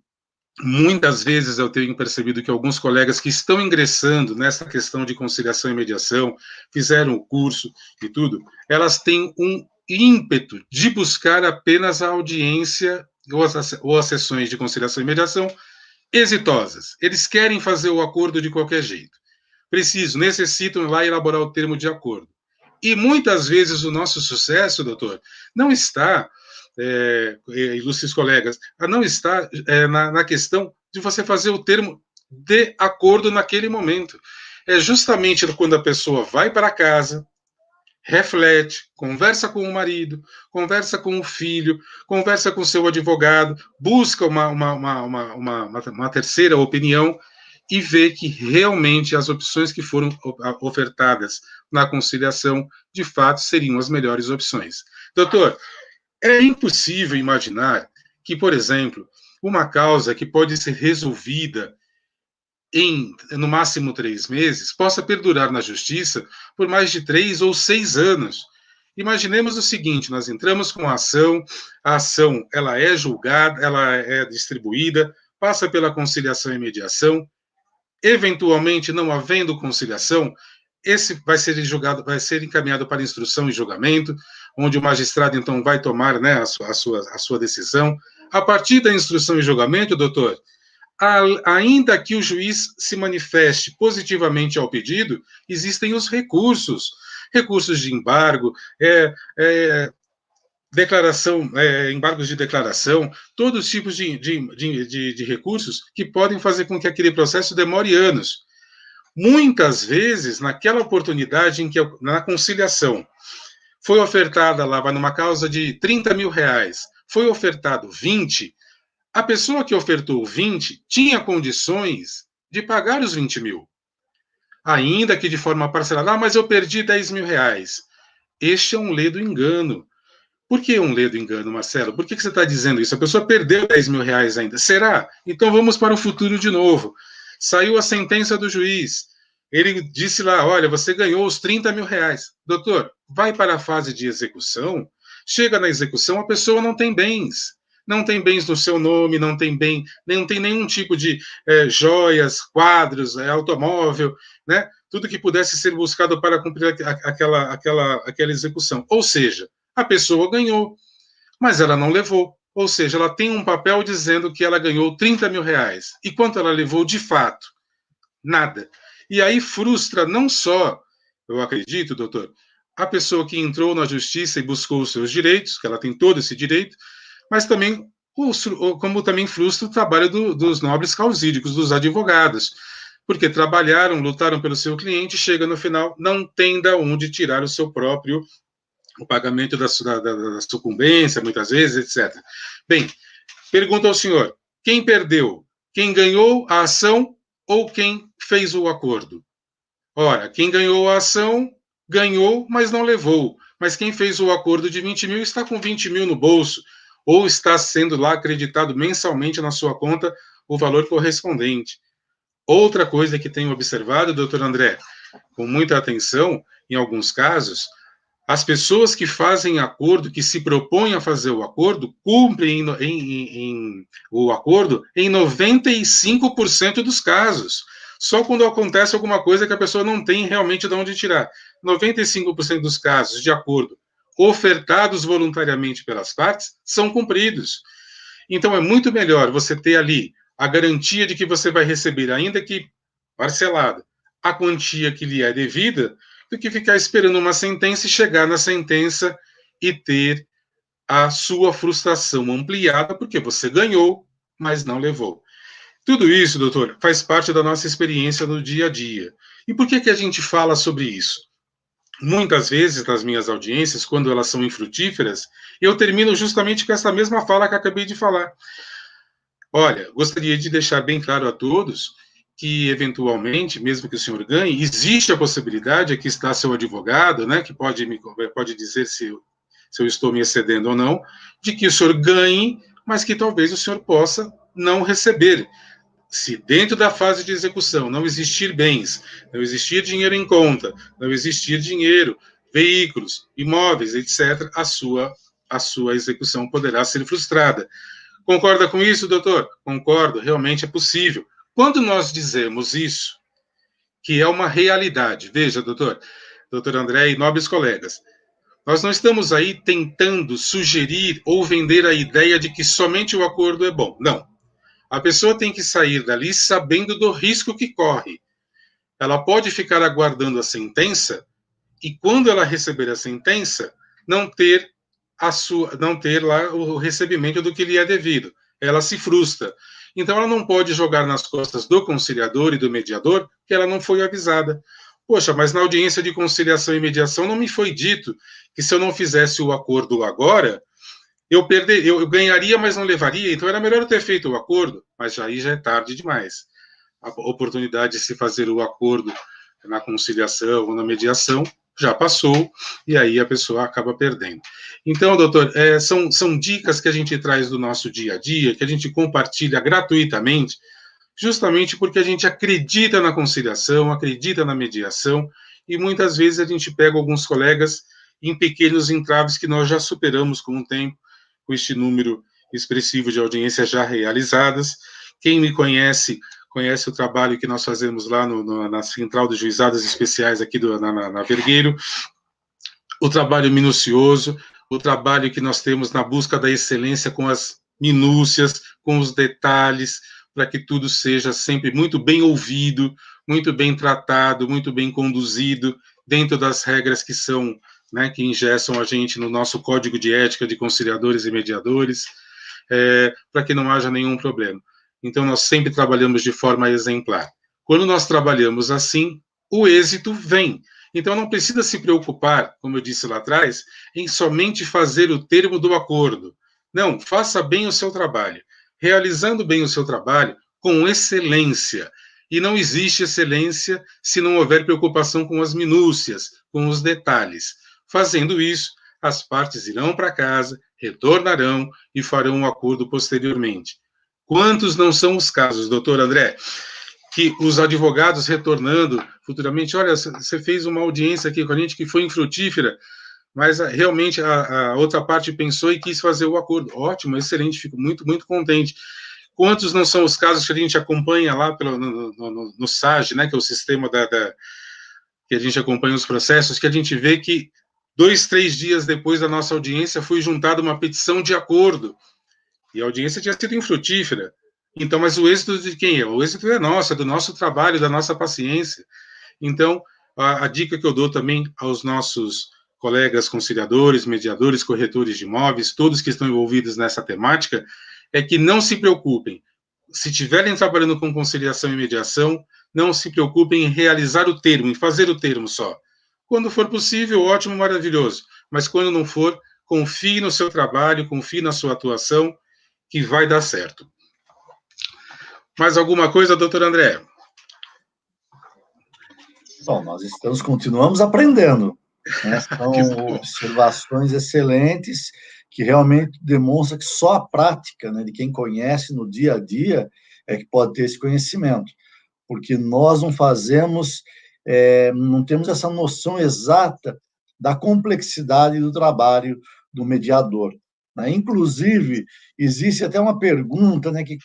muitas vezes eu tenho percebido que alguns colegas que estão ingressando nessa questão de conciliação e mediação, fizeram o curso e tudo, elas têm um ímpeto de buscar apenas a audiência ou as sessões de conciliação e mediação exitosas. Eles querem fazer o acordo de qualquer jeito. Necessitam lá elaborar o termo de acordo. E muitas vezes o nosso sucesso, doutor, não está, ilustres colegas, não está na questão de você fazer o termo de acordo naquele momento. É justamente quando a pessoa vai para casa, reflete, conversa com o marido, conversa com o filho, conversa com o seu advogado, busca uma terceira opinião e vê que realmente as opções que foram ofertadas na conciliação, de fato, seriam as melhores opções. Doutor, é impossível imaginar que, por exemplo, uma causa que pode ser resolvida em, no máximo, 3 meses, possa perdurar na justiça por mais de 3 ou 6 anos. Imaginemos o seguinte, nós entramos com a ação ela é julgada, ela é distribuída, passa pela conciliação e mediação, eventualmente, não havendo conciliação, esse vai ser julgado, vai ser encaminhado para instrução e julgamento, onde o magistrado, então, vai tomar, né, a sua decisão. A partir da instrução e julgamento, doutor, ainda que o juiz se manifeste positivamente ao pedido, existem os recursos de embargo, declaração, embargos de declaração, todos os tipos de recursos que podem fazer com que aquele processo demore anos. Muitas vezes, naquela oportunidade em que, na conciliação, foi ofertada lá, vai numa causa de 30 mil reais, foi ofertado 20, a pessoa que ofertou 20 tinha condições de pagar os 20 mil. Ainda que de forma parcelada, mas eu perdi 10 mil reais. Este é um ledo engano. Por que um ledo engano, Marcelo? Por que você está dizendo isso? A pessoa perdeu 10 mil reais ainda. Será? Então vamos para o futuro de novo. Saiu a sentença do juiz. Ele disse lá, olha, você ganhou os 30 mil reais. Doutor, vai para a fase de execução, chega na execução, a pessoa não tem bens. Não tem bens no seu nome, não tem nenhum tipo de joias, quadros, automóvel, né? Tudo que pudesse ser buscado para cumprir aquela execução. Ou seja, a pessoa ganhou, mas ela não levou. Ou seja, ela tem um papel dizendo que ela ganhou 30 mil reais. E quanto ela levou de fato? Nada. E aí frustra não só, eu acredito, doutor, a pessoa que entrou na justiça e buscou os seus direitos, que ela tem todo esse direito, mas também, como também frustra o trabalho dos nobres causídicos, dos advogados, porque trabalharam, lutaram pelo seu cliente, chega no final, não tem de onde tirar o seu próprio, o pagamento da sucumbência, muitas vezes, etc. Bem, pergunto ao senhor, quem perdeu? Quem ganhou a ação ou quem fez o acordo? Ora, quem ganhou a ação, ganhou, mas não levou. Mas quem fez o acordo de 20 mil está com 20 mil no bolso, ou está sendo lá acreditado mensalmente na sua conta o valor correspondente. Outra coisa que tenho observado, doutor André, com muita atenção, em alguns casos, as pessoas que fazem acordo, que se propõem a fazer o acordo, cumprem o acordo em 95% dos casos. Só quando acontece alguma coisa que a pessoa não tem realmente de onde tirar. 95% dos casos de acordo ofertados voluntariamente pelas partes são cumpridos. Então, é muito melhor você ter ali a garantia de que você vai receber, ainda que parcelada, a quantia que lhe é devida, do que ficar esperando uma sentença e chegar na sentença e ter a sua frustração ampliada, porque você ganhou, mas não levou. Tudo isso, doutor, faz parte da nossa experiência no dia a dia. E por que a gente fala sobre isso? Muitas vezes, nas minhas audiências, quando elas são infrutíferas, eu termino justamente com essa mesma fala que acabei de falar. Olha, gostaria de deixar bem claro a todos que, eventualmente, mesmo que o senhor ganhe, existe a possibilidade, aqui está seu advogado, né, que pode dizer se eu estou me excedendo ou não, de que o senhor ganhe, mas que talvez o senhor possa não receber. Se dentro da fase de execução não existir bens, não existir dinheiro em conta, não existir dinheiro, veículos, imóveis, etc., a sua execução poderá ser frustrada. Concorda com isso, doutor? Concordo, realmente é possível. Quando nós dizemos isso, que é uma realidade, veja, doutor André e nobres colegas, nós não estamos aí tentando sugerir ou vender a ideia de que somente o acordo é bom. Não. A pessoa tem que sair dali sabendo do risco que corre. Ela pode ficar aguardando a sentença e, quando ela receber a sentença, não ter lá o recebimento do que lhe é devido. Ela se frustra. Então, ela não pode jogar nas costas do conciliador e do mediador que ela não foi avisada. Poxa, mas na audiência de conciliação e mediação não me foi dito que se eu não fizesse o acordo agora, eu ganharia, mas não levaria, então era melhor eu ter feito o acordo, mas aí já é tarde demais. A oportunidade de se fazer o acordo na conciliação ou na mediação já passou, e aí a pessoa acaba perdendo. Então, doutor, são dicas que a gente traz do nosso dia a dia, que a gente compartilha gratuitamente, justamente porque a gente acredita na conciliação, acredita na mediação, e muitas vezes a gente pega alguns colegas em pequenos entraves que nós já superamos com o tempo, com este número expressivo de audiências já realizadas. Quem me conhece o trabalho que nós fazemos lá na Central de Juizados Especiais aqui na Vergueiro, o trabalho minucioso, o trabalho que nós temos na busca da excelência com as minúcias, com os detalhes, para que tudo seja sempre muito bem ouvido, muito bem tratado, muito bem conduzido, dentro das regras que são né, que engessam a gente no nosso código de ética de conciliadores e mediadores, para que não haja nenhum problema. Então, nós sempre trabalhamos de forma exemplar. Quando nós trabalhamos assim, o êxito vem. Então, não precisa se preocupar, como eu disse lá atrás, em somente fazer o termo do acordo. Não, faça bem o seu trabalho. Realizando bem o seu trabalho, com excelência. E não existe excelência se não houver preocupação com as minúcias, com os detalhes. Fazendo isso, as partes irão para casa, retornarão e farão um acordo posteriormente. Quantos não são os casos, doutor André, que os advogados retornando futuramente, olha, você fez uma audiência aqui com a gente que foi infrutífera, mas realmente a outra parte pensou e quis fazer o acordo. Ótimo, excelente, fico muito, muito contente. Quantos não são os casos que a gente acompanha lá no SAG, né, que é o sistema que a gente acompanha os processos, que a gente vê que 2, 3 dias depois da nossa audiência foi juntada uma petição de acordo, e a audiência tinha sido infrutífera. Então, mas o êxito de quem é? O êxito é nosso, é do nosso trabalho, da nossa paciência. Então, a dica que eu dou também aos nossos colegas conciliadores, mediadores, corretores de imóveis, todos que estão envolvidos nessa temática, é que não se preocupem. Se estiverem trabalhando com conciliação e mediação, não se preocupem em realizar o termo, em fazer o termo só. Quando for possível, ótimo, maravilhoso. Mas quando não for, confie no seu trabalho, confie na sua atuação, que vai dar certo. Mais alguma coisa, doutor André? Bom, nós continuamos aprendendo, né? São observações excelentes que realmente demonstram que só a prática, né, de quem conhece no dia a dia é que pode ter esse conhecimento, porque nós não fazemos, não temos essa noção exata da complexidade do trabalho do mediador, né? Inclusive, existe até uma pergunta, né, que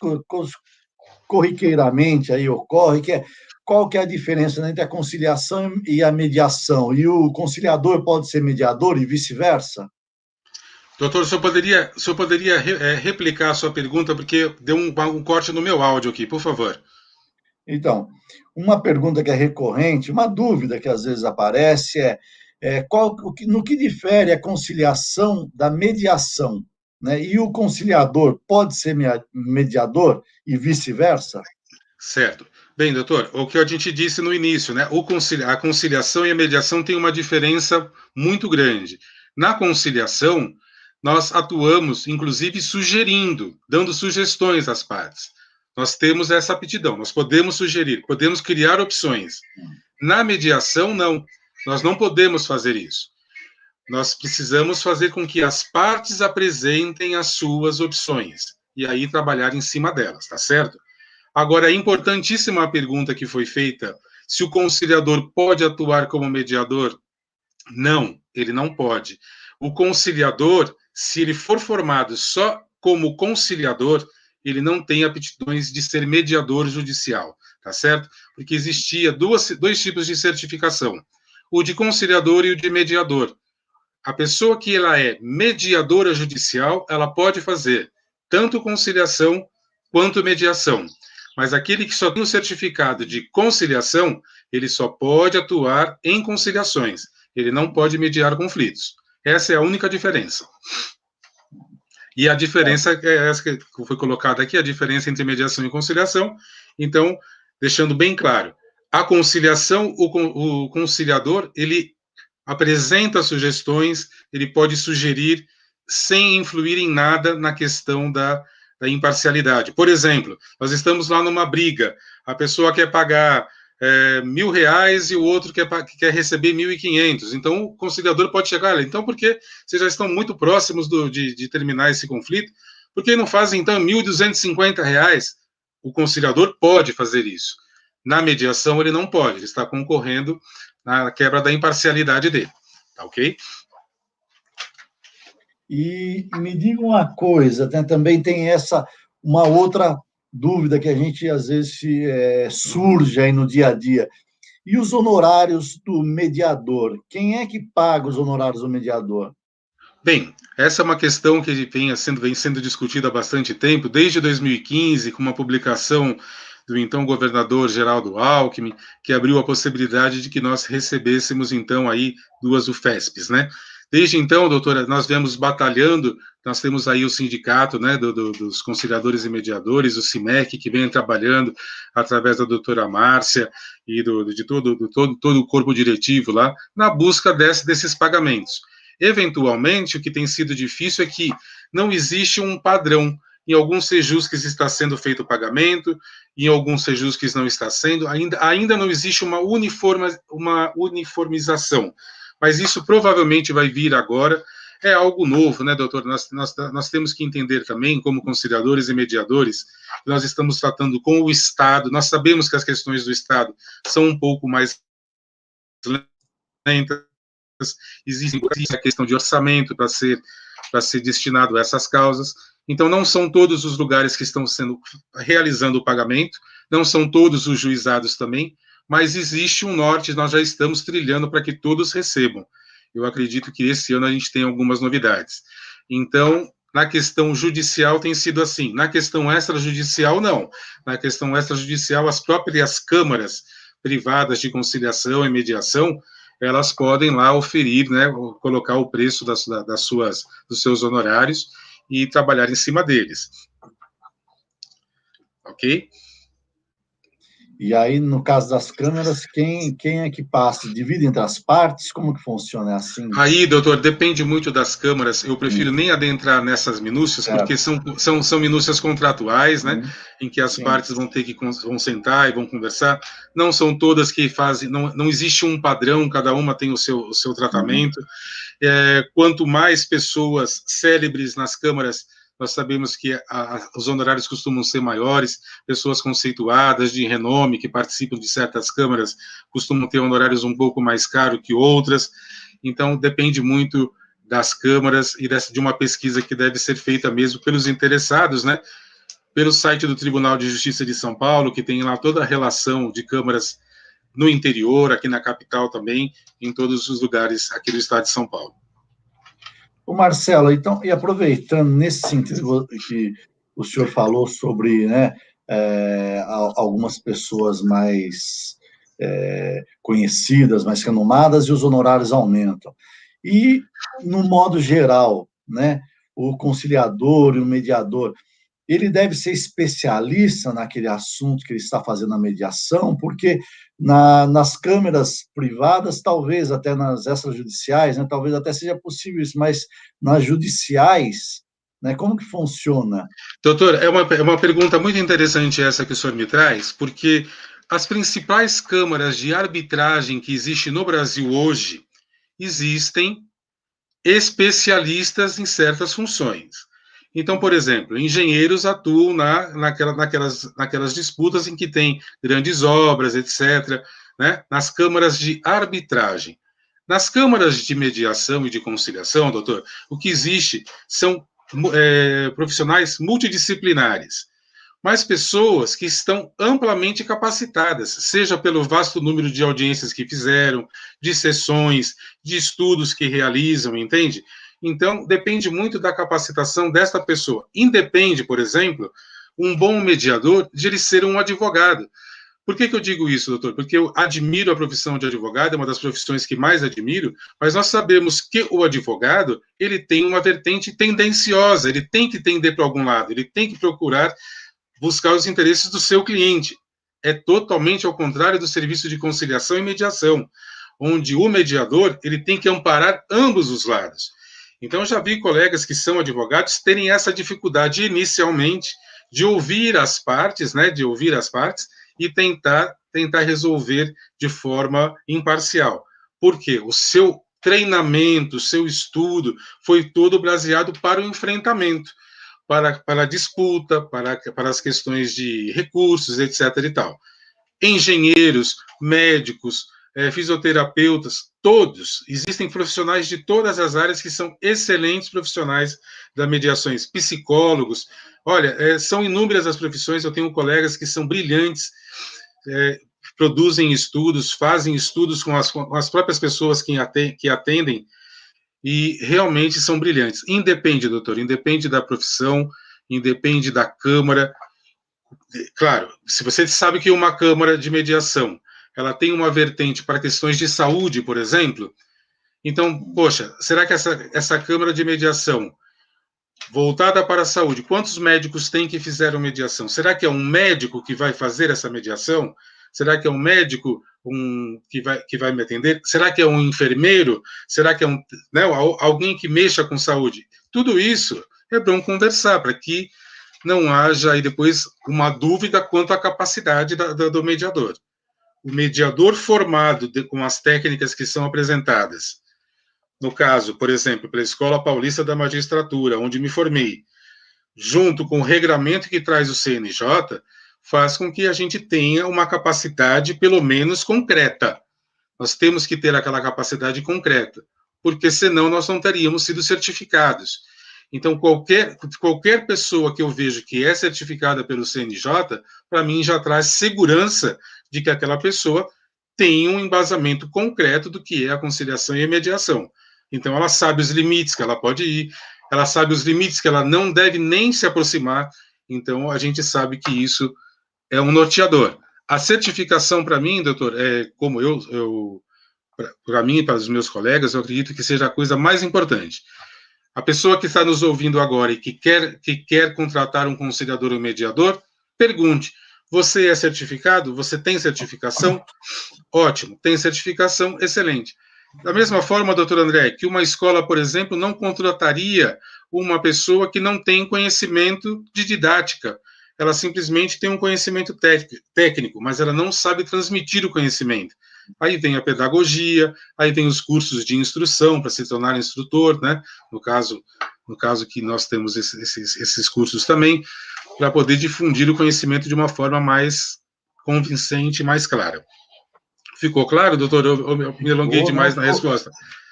corriqueiramente aí ocorre, que é qual que é a diferença, né, entre a conciliação e a mediação? E o conciliador pode ser mediador e vice-versa? Doutor, o senhor poderia replicar a sua pergunta, porque deu um corte no meu áudio aqui, por favor. Então, uma pergunta que é recorrente, uma dúvida que às vezes aparece no que difere a conciliação da mediação, né? E o conciliador pode ser mediador e vice-versa? Certo. Bem, doutor, o que a gente disse no início, né? A conciliação e a mediação têm uma diferença muito grande. Na conciliação, nós atuamos, inclusive, sugerindo, dando sugestões às partes. Nós temos essa aptidão, nós podemos sugerir, podemos criar opções. Na mediação, não. Nós não podemos fazer isso. Nós precisamos fazer com que as partes apresentem as suas opções e aí trabalhar em cima delas, tá certo? Agora, é importantíssima a pergunta que foi feita, se o conciliador pode atuar como mediador? Não, ele não pode. O conciliador, se ele for formado só como conciliador, ele não tem aptidões de ser mediador judicial, tá certo? Porque existia dois tipos de certificação, o de conciliador e o de mediador. A pessoa que ela é mediadora judicial, ela pode fazer tanto conciliação quanto mediação. Mas aquele que só tem o certificado de conciliação, ele só pode atuar em conciliações. Ele não pode mediar conflitos. Essa é a única diferença. E a diferença é essa que foi colocada aqui, a diferença entre mediação e conciliação. Então, deixando bem claro, a conciliação, o conciliador, ele apresenta sugestões, ele pode sugerir sem influir em nada na questão da imparcialidade. Por exemplo, nós estamos lá numa briga, a pessoa quer pagar R$1.000 e o outro quer receber 1.500. Então, o conciliador pode chegar, então, porque vocês já estão muito próximos de terminar esse conflito, por que não fazem, então, R$1.250? O conciliador pode fazer isso. Na mediação, ele não pode, ele está concorrendo na quebra da imparcialidade dele, tá ok? E me diga uma coisa, também tem uma outra dúvida que a gente, às vezes, surge aí no dia a dia. E os honorários do mediador? Quem é que paga os honorários do mediador? Bem, essa é uma questão que vem sendo discutida há bastante tempo, desde 2015, com uma publicação do então governador Geraldo Alckmin, que abriu a possibilidade de que nós recebêssemos, então, aí 2 UFESPs, né? Desde então, doutora, nós viemos batalhando, nós temos aí o sindicato, né, dos conciliadores e mediadores, o CIMEC, que vem trabalhando através da doutora Márcia e de todo o corpo diretivo lá, na busca desses pagamentos. Eventualmente, o que tem sido difícil é que não existe um padrão. Em alguns sejusques está sendo feito o pagamento, em alguns sejusques não está sendo, ainda não existe uma uniformização, mas isso provavelmente vai vir agora, é algo novo, né, doutor? Nós temos que entender também, como conciliadores e mediadores, nós estamos tratando com o Estado, nós sabemos que as questões do Estado são um pouco mais lentas, existe a questão de orçamento para ser destinado a essas causas. Então, não são todos os lugares que estão realizando o pagamento, não são todos os juizados também, mas existe um norte, nós já estamos trilhando para que todos recebam. Eu acredito que esse ano a gente tem algumas novidades. Então, na questão judicial tem sido assim, na questão extrajudicial, não. Na questão extrajudicial, as próprias câmaras privadas de conciliação e mediação, elas podem lá oferir, né, colocar o preço dos seus honorários e trabalhar em cima deles. Ok? E aí, no caso das câmeras, quem é que passa? Divide entre as partes? Como que funciona? É assim? Aí, doutor, depende muito das câmaras. Eu prefiro nem adentrar nessas minúcias, porque são minúcias contratuais, né? Em que as partes vão sentar e vão conversar. Não são todas que fazem, não existe um padrão, cada uma tem o seu tratamento. Quanto mais pessoas célebres nas câmaras, nós sabemos que os honorários costumam ser maiores, pessoas conceituadas, de renome, que participam de certas câmaras, costumam ter honorários um pouco mais caros que outras. Então, depende muito das câmaras e de uma pesquisa que deve ser feita mesmo pelos interessados, né? Pelo site do Tribunal de Justiça de São Paulo, que tem lá toda a relação de câmaras no interior, aqui na capital também, em todos os lugares aqui do estado de São Paulo. O Marcelo, então, e aproveitando nesse sentido que o senhor falou sobre, né, algumas pessoas mais conhecidas, mais renomadas, e os honorários aumentam. E, no modo geral, né, o conciliador e o mediador, ele deve ser especialista naquele assunto que ele está fazendo a mediação, porque nas câmeras privadas, talvez até nas extrajudiciais, né, talvez até seja possível isso, mas nas judiciais, né, como que funciona? Doutor, é uma pergunta muito interessante essa que o senhor me traz, porque as principais câmaras de arbitragem que existem no Brasil hoje, existem especialistas em certas funções. Então, por exemplo, engenheiros atuam naquelas disputas em que tem grandes obras, etc., né? Nas câmaras de arbitragem. Nas câmaras de mediação e de conciliação, doutor, o que existe são profissionais multidisciplinares, mas pessoas que estão amplamente capacitadas, seja pelo vasto número de audiências que fizeram, de sessões, de estudos que realizam, entende? Então, depende muito da capacitação desta pessoa. Independe, por exemplo, um bom mediador de ele ser um advogado. Por que eu digo isso, doutor? Porque eu admiro a profissão de advogado, é uma das profissões que mais admiro, mas nós sabemos que o advogado, ele tem uma vertente tendenciosa, ele tem que tender para algum lado, ele tem que procurar buscar os interesses do seu cliente. É totalmente ao contrário do serviço de conciliação e mediação, onde o mediador, ele tem que amparar ambos os lados. Então, já vi colegas que são advogados terem essa dificuldade inicialmente de ouvir as partes, né, e tentar resolver de forma imparcial. Por quê? O seu treinamento, o seu estudo foi todo baseado para o enfrentamento, para a disputa, para as questões de recursos, etc. e tal. Engenheiros, médicos, fisioterapeutas, todos, existem profissionais de todas as áreas que são excelentes profissionais das mediações, psicólogos, olha, são inúmeras as profissões, eu tenho colegas que são brilhantes, produzem estudos, fazem estudos com as próprias pessoas que atendem, e realmente são brilhantes. Independe, doutor, independe da profissão, independe da Câmara, claro, se você sabe que uma Câmara de Mediação, ela tem uma vertente para questões de saúde, por exemplo, então, poxa, será que essa Câmara de Mediação, voltada para a saúde, quantos médicos tem que fizeram mediação? Será que é um médico que vai fazer essa mediação? Será que é um médico que vai me atender? Será que é um enfermeiro? Será que é alguém que mexa com saúde? Tudo isso é bom conversar, para que não haja aí depois uma dúvida quanto à capacidade do mediador. O mediador formado com as técnicas que são apresentadas, no caso, por exemplo, pela Escola Paulista da Magistratura, onde me formei, junto com o regramento que traz o CNJ, faz com que a gente tenha uma capacidade, pelo menos, concreta. Nós temos que ter aquela capacidade concreta, porque senão nós não teríamos sido certificados. Então, qualquer pessoa que eu vejo que é certificada pelo CNJ, para mim já traz segurança de que aquela pessoa tem um embasamento concreto do que é a conciliação e a mediação. Então, ela sabe os limites que ela pode ir, ela sabe os limites que ela não deve nem se aproximar. Então, a gente sabe que isso é um norteador. A certificação, para mim, doutor, como para mim e para os meus colegas, eu acredito que seja a coisa mais importante. A pessoa que está nos ouvindo agora e que quer contratar um conciliador ou mediador, pergunte: você é certificado? Você tem certificação? Ótimo, tem certificação, excelente. Da mesma forma, doutor André, que uma escola, por exemplo, não contrataria uma pessoa que não tem conhecimento de didática. Ela simplesmente tem um conhecimento técnico, mas ela não sabe transmitir o conhecimento. Aí vem a pedagogia, aí vem os cursos de instrução para se tornar instrutor, né? No caso que nós temos esses cursos também, para poder difundir o conhecimento de uma forma mais convincente, mais clara. Ficou claro, doutor? Eu me alonguei demais na resposta.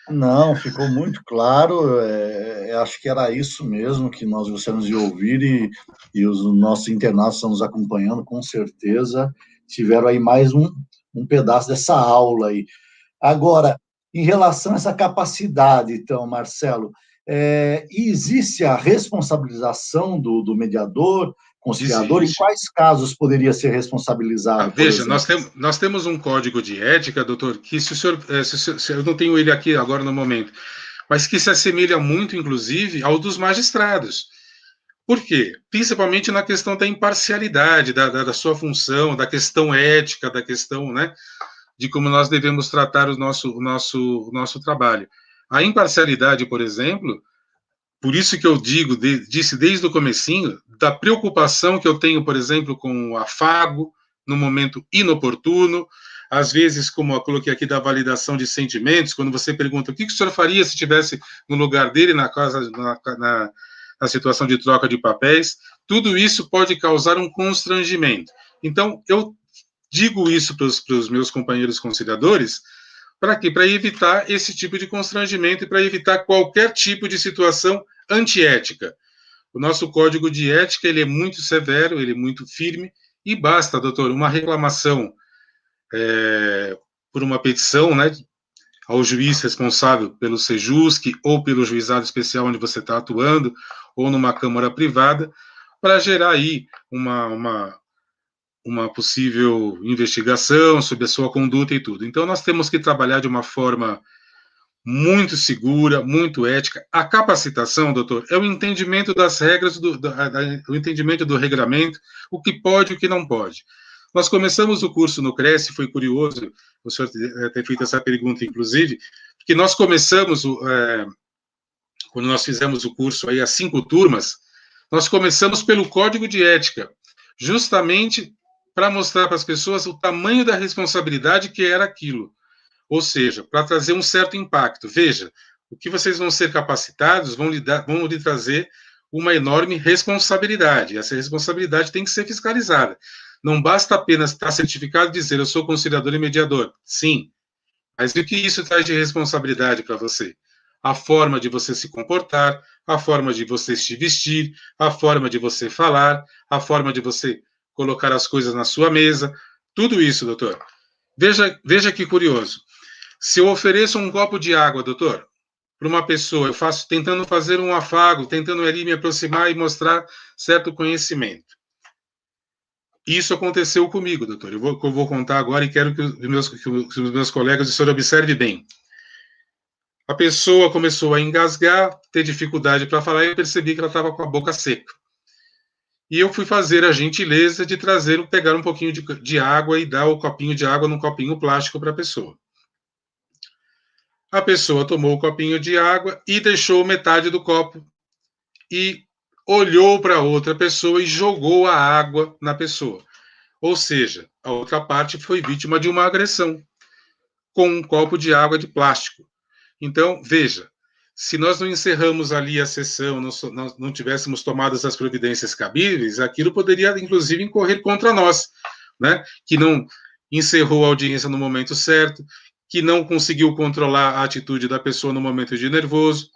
Não, ficou muito claro. Acho que era isso mesmo que nós gostaríamos de ouvir, e os nossos internautas estão nos acompanhando, com certeza. Tiveram aí mais um pedaço dessa aula aí. Agora, em relação a essa capacidade, então, Marcelo, existe a responsabilização do mediador, conciliador? Existe. Em quais casos poderia ser responsabilizado? Veja, nós temos um código de ética, doutor, que se eu não tenho ele aqui agora no momento, mas que se assemelha muito, inclusive, ao dos magistrados. Por quê? Principalmente na questão da imparcialidade, da sua função, da questão ética, da questão, né, de como nós devemos tratar o nosso trabalho. A imparcialidade, por exemplo, por isso que eu disse desde o comecinho, da preocupação que eu tenho, por exemplo, com o afago, no momento inoportuno, às vezes, como eu coloquei aqui, da validação de sentimentos, quando você pergunta o que o senhor faria se estivesse no lugar dele, na situação de troca de papéis, tudo isso pode causar um constrangimento. Então, eu digo isso para os meus companheiros conciliadores, para quê? Para evitar esse tipo de constrangimento e para evitar qualquer tipo de situação antiética. O nosso código de ética, ele é muito severo, ele é muito firme, e basta, doutor, uma reclamação por uma petição, né, ao juiz responsável pelo SEJUSC ou pelo juizado especial onde você está atuando, ou numa câmara privada, para gerar aí uma possível investigação sobre a sua conduta e tudo. Então, nós temos que trabalhar de uma forma muito segura, muito ética. A capacitação, doutor, é o entendimento das regras, o entendimento do regramento, o que pode e o que não pode. Nós começamos o curso no CRES, foi curioso o senhor ter feito essa pergunta, inclusive, porque nós começamos, quando nós fizemos o curso aí, as 5 turmas, nós começamos pelo Código de Ética, justamente para mostrar para as pessoas o tamanho da responsabilidade que era aquilo. Ou seja, para trazer um certo impacto. Veja, o que vocês vão ser capacitados vão lhe trazer uma enorme responsabilidade. Essa responsabilidade tem que ser fiscalizada. Não basta apenas estar certificado e dizer, eu sou conciliador e mediador. Sim, mas o que isso traz de responsabilidade para você? A forma de você se comportar, a forma de você se vestir, a forma de você falar, a forma de você colocar as coisas na sua mesa, tudo isso, doutor. Veja que curioso. Se eu ofereço um copo de água, doutor, para uma pessoa, eu faço tentando fazer um afago, tentando ali me aproximar e mostrar certo conhecimento. Isso aconteceu comigo, doutor. Eu vou contar agora e quero que os meus colegas, o senhor observe bem. A pessoa começou a engasgar, ter dificuldade para falar, e eu percebi que ela estava com a boca seca. E eu fui fazer a gentileza de pegar um pouquinho de água e dar o copinho de água num copinho plástico para a pessoa. A pessoa tomou o copinho de água e deixou metade do copo e olhou para outra pessoa e jogou a água na pessoa. Ou seja, a outra parte foi vítima de uma agressão com um copo de água de plástico. Então, veja, se nós não encerramos ali a sessão, não tivéssemos tomado as providências cabíveis, aquilo poderia, inclusive, incorrer contra nós, né? Que não encerrou a audiência no momento certo, que não conseguiu controlar a atitude da pessoa no momento de nervoso.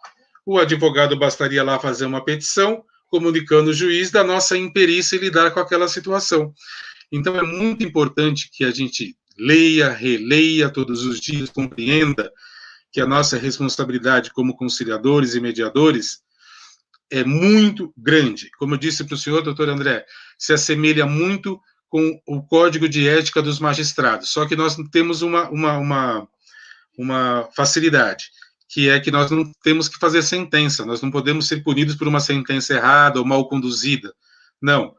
O advogado bastaria lá fazer uma petição, comunicando o juiz da nossa imperícia em lidar com aquela situação. Então, é muito importante que a gente leia, releia todos os dias, compreenda que a nossa responsabilidade como conciliadores e mediadores é muito grande. Como eu disse para o senhor, doutor André, se assemelha muito com o Código de Ética dos Magistrados, só que nós temos uma facilidade, que é que nós não temos que fazer sentença, nós não podemos ser punidos por uma sentença errada ou mal conduzida. Não.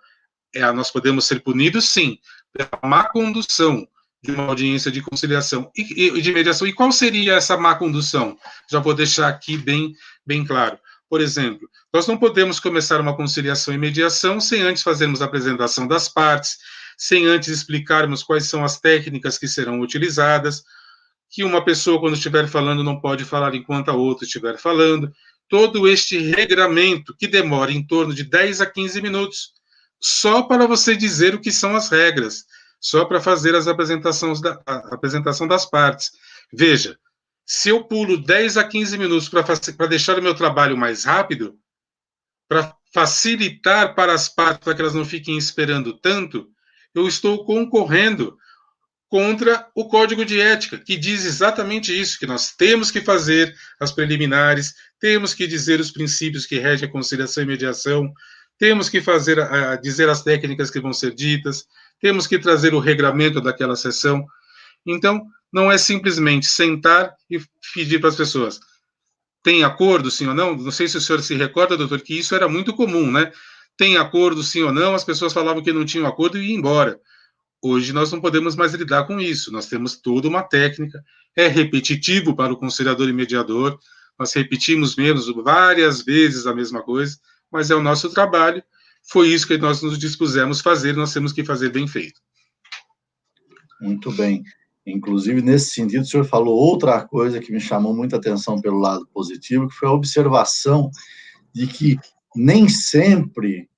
Nós podemos ser punidos, sim, pela má condução de uma audiência de conciliação e de mediação. E qual seria essa má condução? Já vou deixar aqui bem claro. Por exemplo, nós não podemos começar uma conciliação e mediação sem antes fazermos a apresentação das partes, sem antes explicarmos quais são as técnicas que serão utilizadas, que uma pessoa, quando estiver falando, não pode falar enquanto a outra estiver falando. Todo este regramento, que demora em torno de 10 a 15 minutos, só para você dizer o que são as regras, só para fazer a apresentação das partes. Veja, se eu pulo 10 a 15 minutos para deixar o meu trabalho mais rápido, para facilitar para as partes, para que elas não fiquem esperando tanto, eu estou concorrendo contra o Código de Ética, que diz exatamente isso, que nós temos que fazer as preliminares, temos que dizer os princípios que regem a conciliação e mediação, temos que dizer as técnicas que vão ser ditas, temos que trazer o regramento daquela sessão. Então, não é simplesmente sentar e pedir para as pessoas, tem acordo, sim ou não? Não sei se o senhor se recorda, doutor, que isso era muito comum, né? Tem acordo, sim ou não? As pessoas falavam que não tinham acordo e iam embora. Hoje nós não podemos mais lidar com isso, nós temos toda uma técnica, é repetitivo para o conciliador e mediador, nós repetimos mesmo várias vezes a mesma coisa, mas é o nosso trabalho, foi isso que nós nos dispusemos a fazer, nós temos que fazer bem feito. Muito bem. Inclusive, nesse sentido, o senhor falou outra coisa que me chamou muita atenção pelo lado positivo, que foi a observação de que nem sempre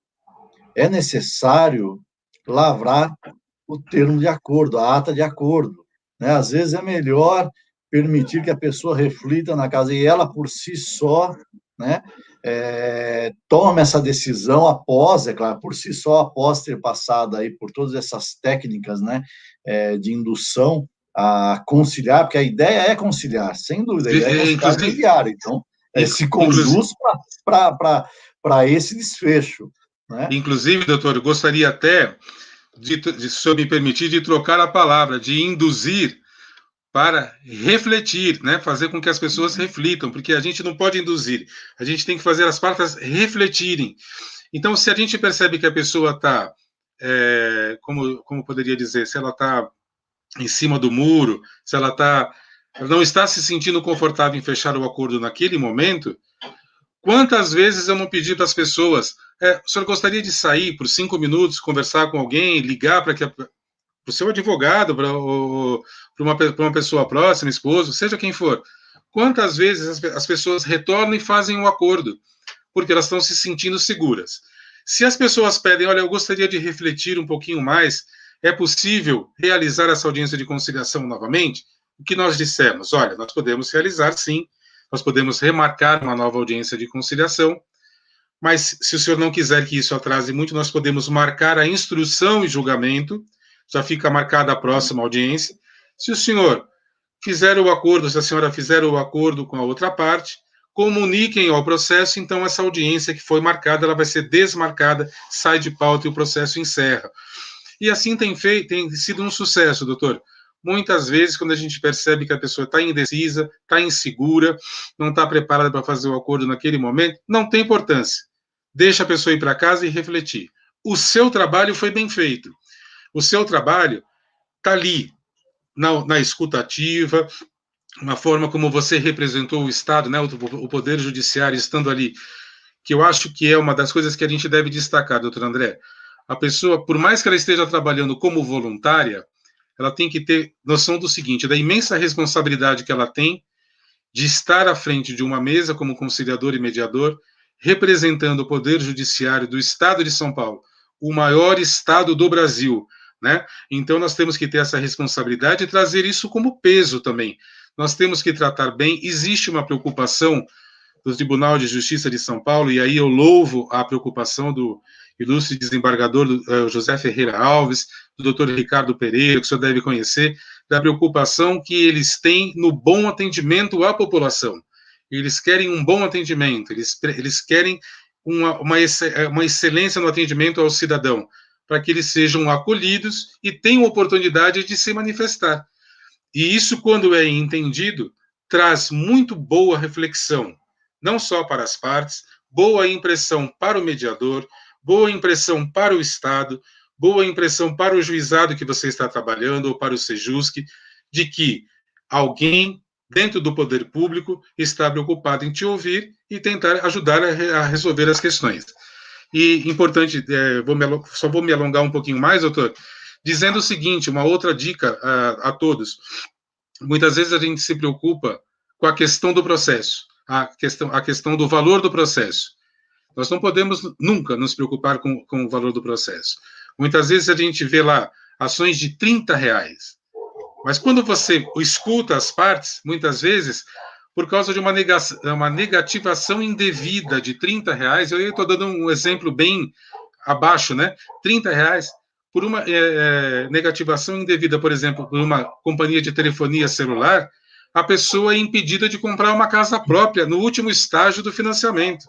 é necessário lavrar o termo de acordo, a ata de acordo, né? Às vezes é melhor permitir que a pessoa reflita na casa e ela por si só, né, tome essa decisão após, é claro, por si só, após ter passado aí por todas essas técnicas, né, de indução a conciliar, porque a ideia é conciliar, sem dúvida, a ideia é conciliar e mediar, então se conduz para esse desfecho, né? Inclusive, doutor, eu gostaria até se o senhor me permitir, de trocar a palavra, de induzir para refletir, né? Fazer com que as pessoas reflitam, porque a gente não pode induzir, a gente tem que fazer as partes refletirem. Então, se a gente percebe que a pessoa está, como poderia dizer, se ela está em cima do muro, se ela não está se sentindo confortável em fechar o acordo naquele momento, quantas vezes eu não pedi para as pessoas, o senhor gostaria de sair por 5 minutos, conversar com alguém, ligar para o seu advogado, para uma pessoa próxima, esposo, seja quem for. Quantas vezes as pessoas retornam e fazem um acordo, porque elas estão se sentindo seguras. Se as pessoas pedem, olha, eu gostaria de refletir um pouquinho mais, é possível realizar essa audiência de conciliação novamente? O que nós dissemos? Olha, nós podemos realizar sim, nós podemos remarcar uma nova audiência de conciliação, mas se o senhor não quiser que isso atrase muito, nós podemos marcar a instrução e julgamento, já fica marcada a próxima audiência. Se o senhor fizer o acordo, se a senhora fizer o acordo com a outra parte, comuniquem ao processo, então essa audiência que foi marcada, ela vai ser desmarcada, sai de pauta e o processo encerra. E assim tem sido um sucesso, doutor. Muitas vezes, quando a gente percebe que a pessoa está indecisa, está insegura, não está preparada para fazer o acordo naquele momento, não tem importância. Deixa a pessoa ir para casa e refletir. O seu trabalho foi bem feito. O seu trabalho está ali, na escuta ativa, na forma como você representou o Estado, né, o Poder Judiciário estando ali, que eu acho que é uma das coisas que a gente deve destacar, doutor André. A pessoa, por mais que ela esteja trabalhando como voluntária, ela tem que ter noção do seguinte, da imensa responsabilidade que ela tem de estar à frente de uma mesa como conciliador e mediador, representando o Poder Judiciário do Estado de São Paulo, o maior estado do Brasil, né? Então, nós temos que ter essa responsabilidade e trazer isso como peso também. Nós temos que tratar bem. Existe uma preocupação do Tribunal de Justiça de São Paulo, e aí eu louvo a preocupação do ilustre desembargador José Ferreira Alves, do doutor Ricardo Pereira, que o senhor deve conhecer, da preocupação que eles têm no bom atendimento à população. Eles querem um bom atendimento, eles querem uma excelência no atendimento ao cidadão, para que eles sejam acolhidos e tenham oportunidade de se manifestar. E isso, quando é entendido, traz muito boa reflexão, não só para as partes, boa impressão para o mediador, boa impressão para o Estado, boa impressão para o juizado que você está trabalhando, ou para o Sejusc, de que alguém dentro do poder público está preocupado em te ouvir e tentar ajudar a resolver as questões. E importante, só vou me alongar um pouquinho mais, doutor, dizendo o seguinte, uma outra dica a todos. Muitas vezes a gente se preocupa com a questão do processo, a questão do valor do processo. Nós não podemos nunca nos preocupar com o valor do processo. Muitas vezes a gente vê lá ações de R$30, mas quando você escuta as partes, muitas vezes, por causa de uma negativação indevida de R$30, eu estou dando um exemplo bem abaixo, né? R$30, por uma negativação indevida, por exemplo, por uma companhia de telefonia celular, a pessoa é impedida de comprar uma casa própria no último estágio do financiamento.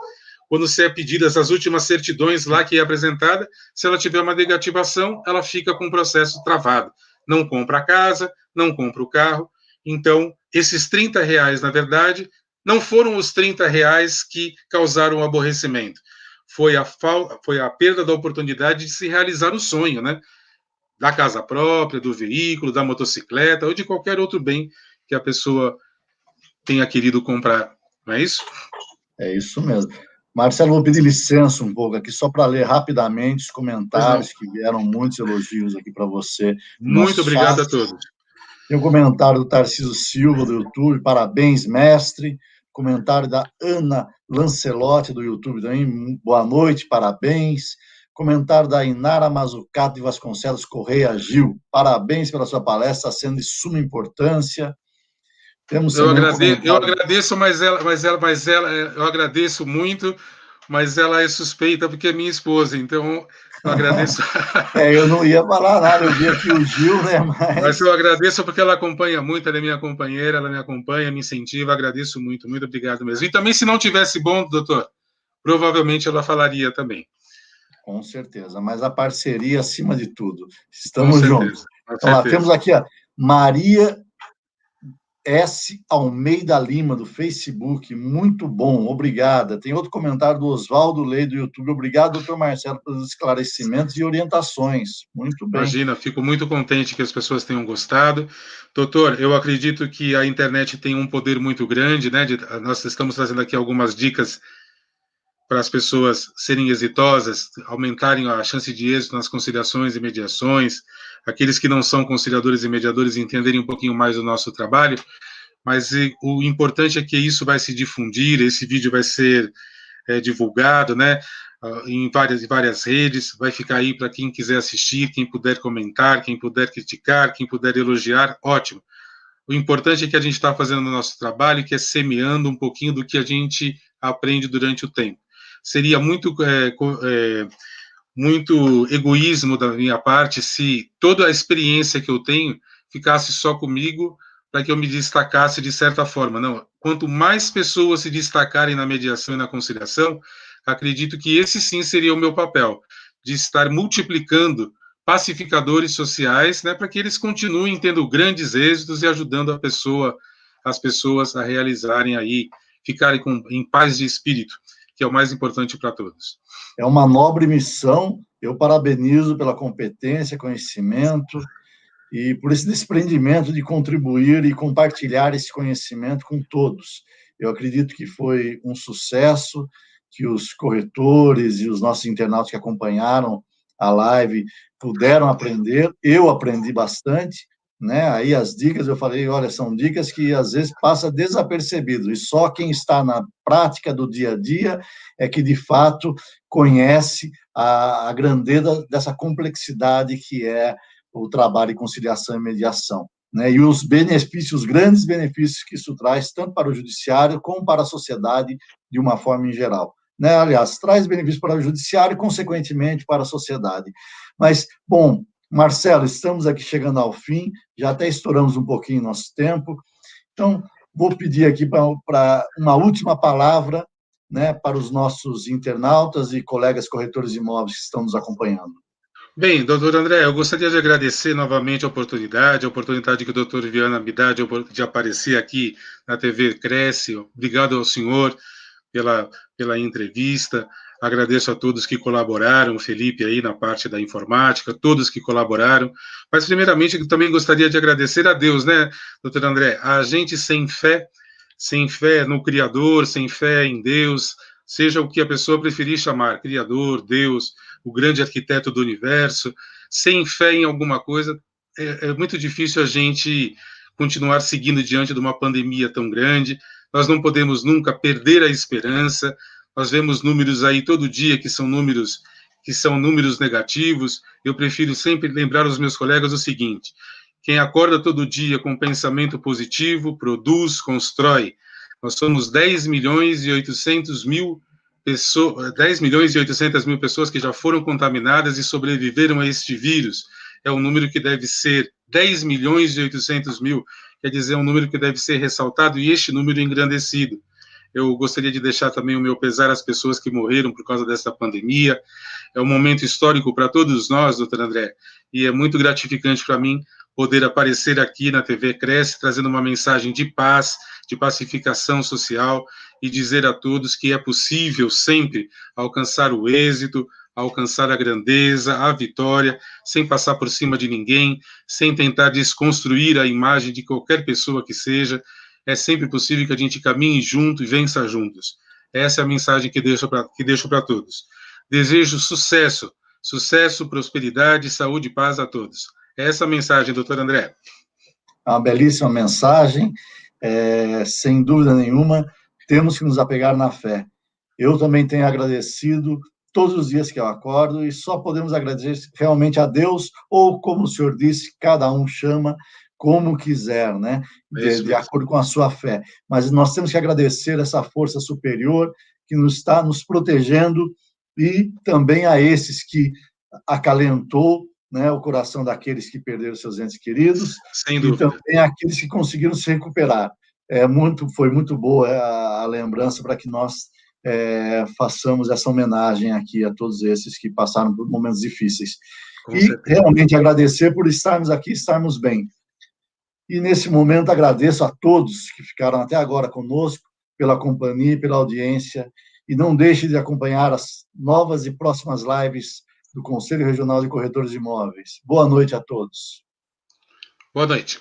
Quando se é pedidas as últimas certidões lá que é apresentada, se ela tiver uma negativação, ela fica com o processo travado. Não compra a casa, não compra o carro. Então, esses R$30, na verdade, não foram os R$30 que causaram o aborrecimento. Foi a perda da oportunidade de se realizar o sonho, né? Da casa própria, do veículo, da motocicleta ou de qualquer outro bem que a pessoa tenha querido comprar. Não é isso? É isso mesmo. Marcelo, vou pedir licença um pouco aqui, só para ler rapidamente os comentários, que vieram muitos elogios aqui para você. Muito obrigado a todos. Tem um comentário do Tarcísio Silva, do YouTube, parabéns, mestre. Comentário da Ana Lancelotti, do YouTube também, boa noite, parabéns. Comentário da Inara Mazzucato de Vasconcelos Correia Gil, parabéns pela sua palestra, sendo de suma importância. Temos eu agradeço, mas eu agradeço muito, mas ela é suspeita porque é minha esposa, então eu agradeço. Eu não ia falar nada, eu vi aqui o Gil, né? Mas eu agradeço porque ela acompanha muito, ela é minha companheira, ela me acompanha, me incentiva, agradeço muito, muito obrigado mesmo. E também, se não tivesse bom, doutor, provavelmente ela falaria também. Com certeza, mas a parceria acima de tudo. Estamos juntos. Então, lá, temos aqui a Maria S. Almeida Lima, do Facebook, muito bom, obrigada. Tem outro comentário do Oswaldo Lei, do YouTube. Obrigado, doutor Marcelo, pelos esclarecimentos e orientações. Muito bem. Imagina, fico muito contente que as pessoas tenham gostado. Doutor, eu acredito que a internet tem um poder muito grande, né? Nós estamos trazendo aqui algumas dicas para as pessoas serem exitosas, aumentarem a chance de êxito nas conciliações e mediações, aqueles que não são conciliadores e mediadores entenderem um pouquinho mais do nosso trabalho, mas o importante é que isso vai se difundir, esse vídeo vai ser divulgado, né, em várias redes, vai ficar aí para quem quiser assistir, quem puder comentar, quem puder criticar, quem puder elogiar, ótimo. O importante é que a gente está fazendo o nosso trabalho, que é semeando um pouquinho do que a gente aprende durante o tempo. Seria muito egoísmo da minha parte se toda a experiência que eu tenho ficasse só comigo para que eu me destacasse de certa forma. Não, quanto mais pessoas se destacarem na mediação e na conciliação, acredito que esse sim seria o meu papel, de estar multiplicando pacificadores sociais, né, para que eles continuem tendo grandes êxitos e ajudando as pessoas a realizarem aí, ficarem em paz de espírito, que é o mais importante para todos. É uma nobre missão, eu parabenizo pela competência, conhecimento e por esse desprendimento de contribuir e compartilhar esse conhecimento com todos. Eu acredito que foi um sucesso, que os corretores e os nossos internautas que acompanharam a live puderam aprender, eu aprendi bastante, né? Aí as dicas, eu falei, olha, são dicas que às vezes passa desapercebido, e só quem está na prática do dia a dia é que, de fato, conhece a grandeza dessa complexidade que é o trabalho de conciliação e mediação, né? E os benefícios, os grandes benefícios que isso traz, tanto para o judiciário como para a sociedade de uma forma em geral, né? Aliás, traz benefícios para o judiciário e, consequentemente, para a sociedade. Mas, bom, Marcelo, estamos aqui chegando ao fim, já até estouramos um pouquinho nosso tempo, então vou pedir aqui para uma última palavra, né, para os nossos internautas e colegas corretores de imóveis que estão nos acompanhando. Bem, doutor André, eu gostaria de agradecer novamente a oportunidade que o doutor Viana me dá de aparecer aqui na TV Cresce. Obrigado ao senhor pela entrevista. Agradeço a todos que colaboraram, o Felipe aí na parte da informática, todos que colaboraram. Mas, primeiramente, eu também gostaria de agradecer a Deus, né, doutor André? A gente sem fé no Criador, sem fé em Deus, seja o que a pessoa preferir chamar, Criador, Deus, o grande arquiteto do universo, sem fé em alguma coisa, é muito difícil a gente continuar seguindo diante de uma pandemia tão grande. Nós não podemos nunca perder a esperança. Nós vemos números aí todo dia que são números negativos. Eu prefiro sempre lembrar aos meus colegas o seguinte: quem acorda todo dia com pensamento positivo, produz, constrói. Nós somos 10 milhões e 800 mil pessoas que já foram contaminadas e sobreviveram a este vírus. É um número que deve ser 10 milhões e 800 mil, quer dizer, é um número que deve ser ressaltado e este número engrandecido. Eu gostaria de deixar também o meu pesar às pessoas que morreram por causa dessa pandemia. É um momento histórico para todos nós, doutor André, e é muito gratificante para mim poder aparecer aqui na TV Cresce, trazendo uma mensagem de paz, de pacificação social, e dizer a todos que é possível sempre alcançar o êxito, alcançar a grandeza, a vitória, sem passar por cima de ninguém, sem tentar desconstruir a imagem de qualquer pessoa que seja. É sempre possível que a gente caminhe junto e vença juntos. Essa é a mensagem que deixo para todos. Desejo sucesso, prosperidade, saúde e paz a todos. Essa é a mensagem, doutor André. Uma belíssima mensagem, sem dúvida nenhuma, temos que nos apegar na fé. Eu também tenho agradecido todos os dias que eu acordo, e só podemos agradecer realmente a Deus, ou, como o senhor disse, cada um chama como quiser, né? De acordo com a sua fé. Mas nós temos que agradecer essa força superior que nos está nos protegendo, e também a esses que acalentou, né, o coração daqueles que perderam seus entes queridos, sem dúvida, e também aqueles que conseguiram se recuperar. Foi muito boa a lembrança para que nós façamos essa homenagem aqui a todos esses que passaram por momentos difíceis. Com e certeza. Realmente agradecer por estarmos aqui, estarmos bem. E nesse momento agradeço a todos que ficaram até agora conosco, pela companhia e pela audiência, e não deixe de acompanhar as novas e próximas lives do Conselho Regional de Corretores de Imóveis. Boa noite a todos. Boa noite.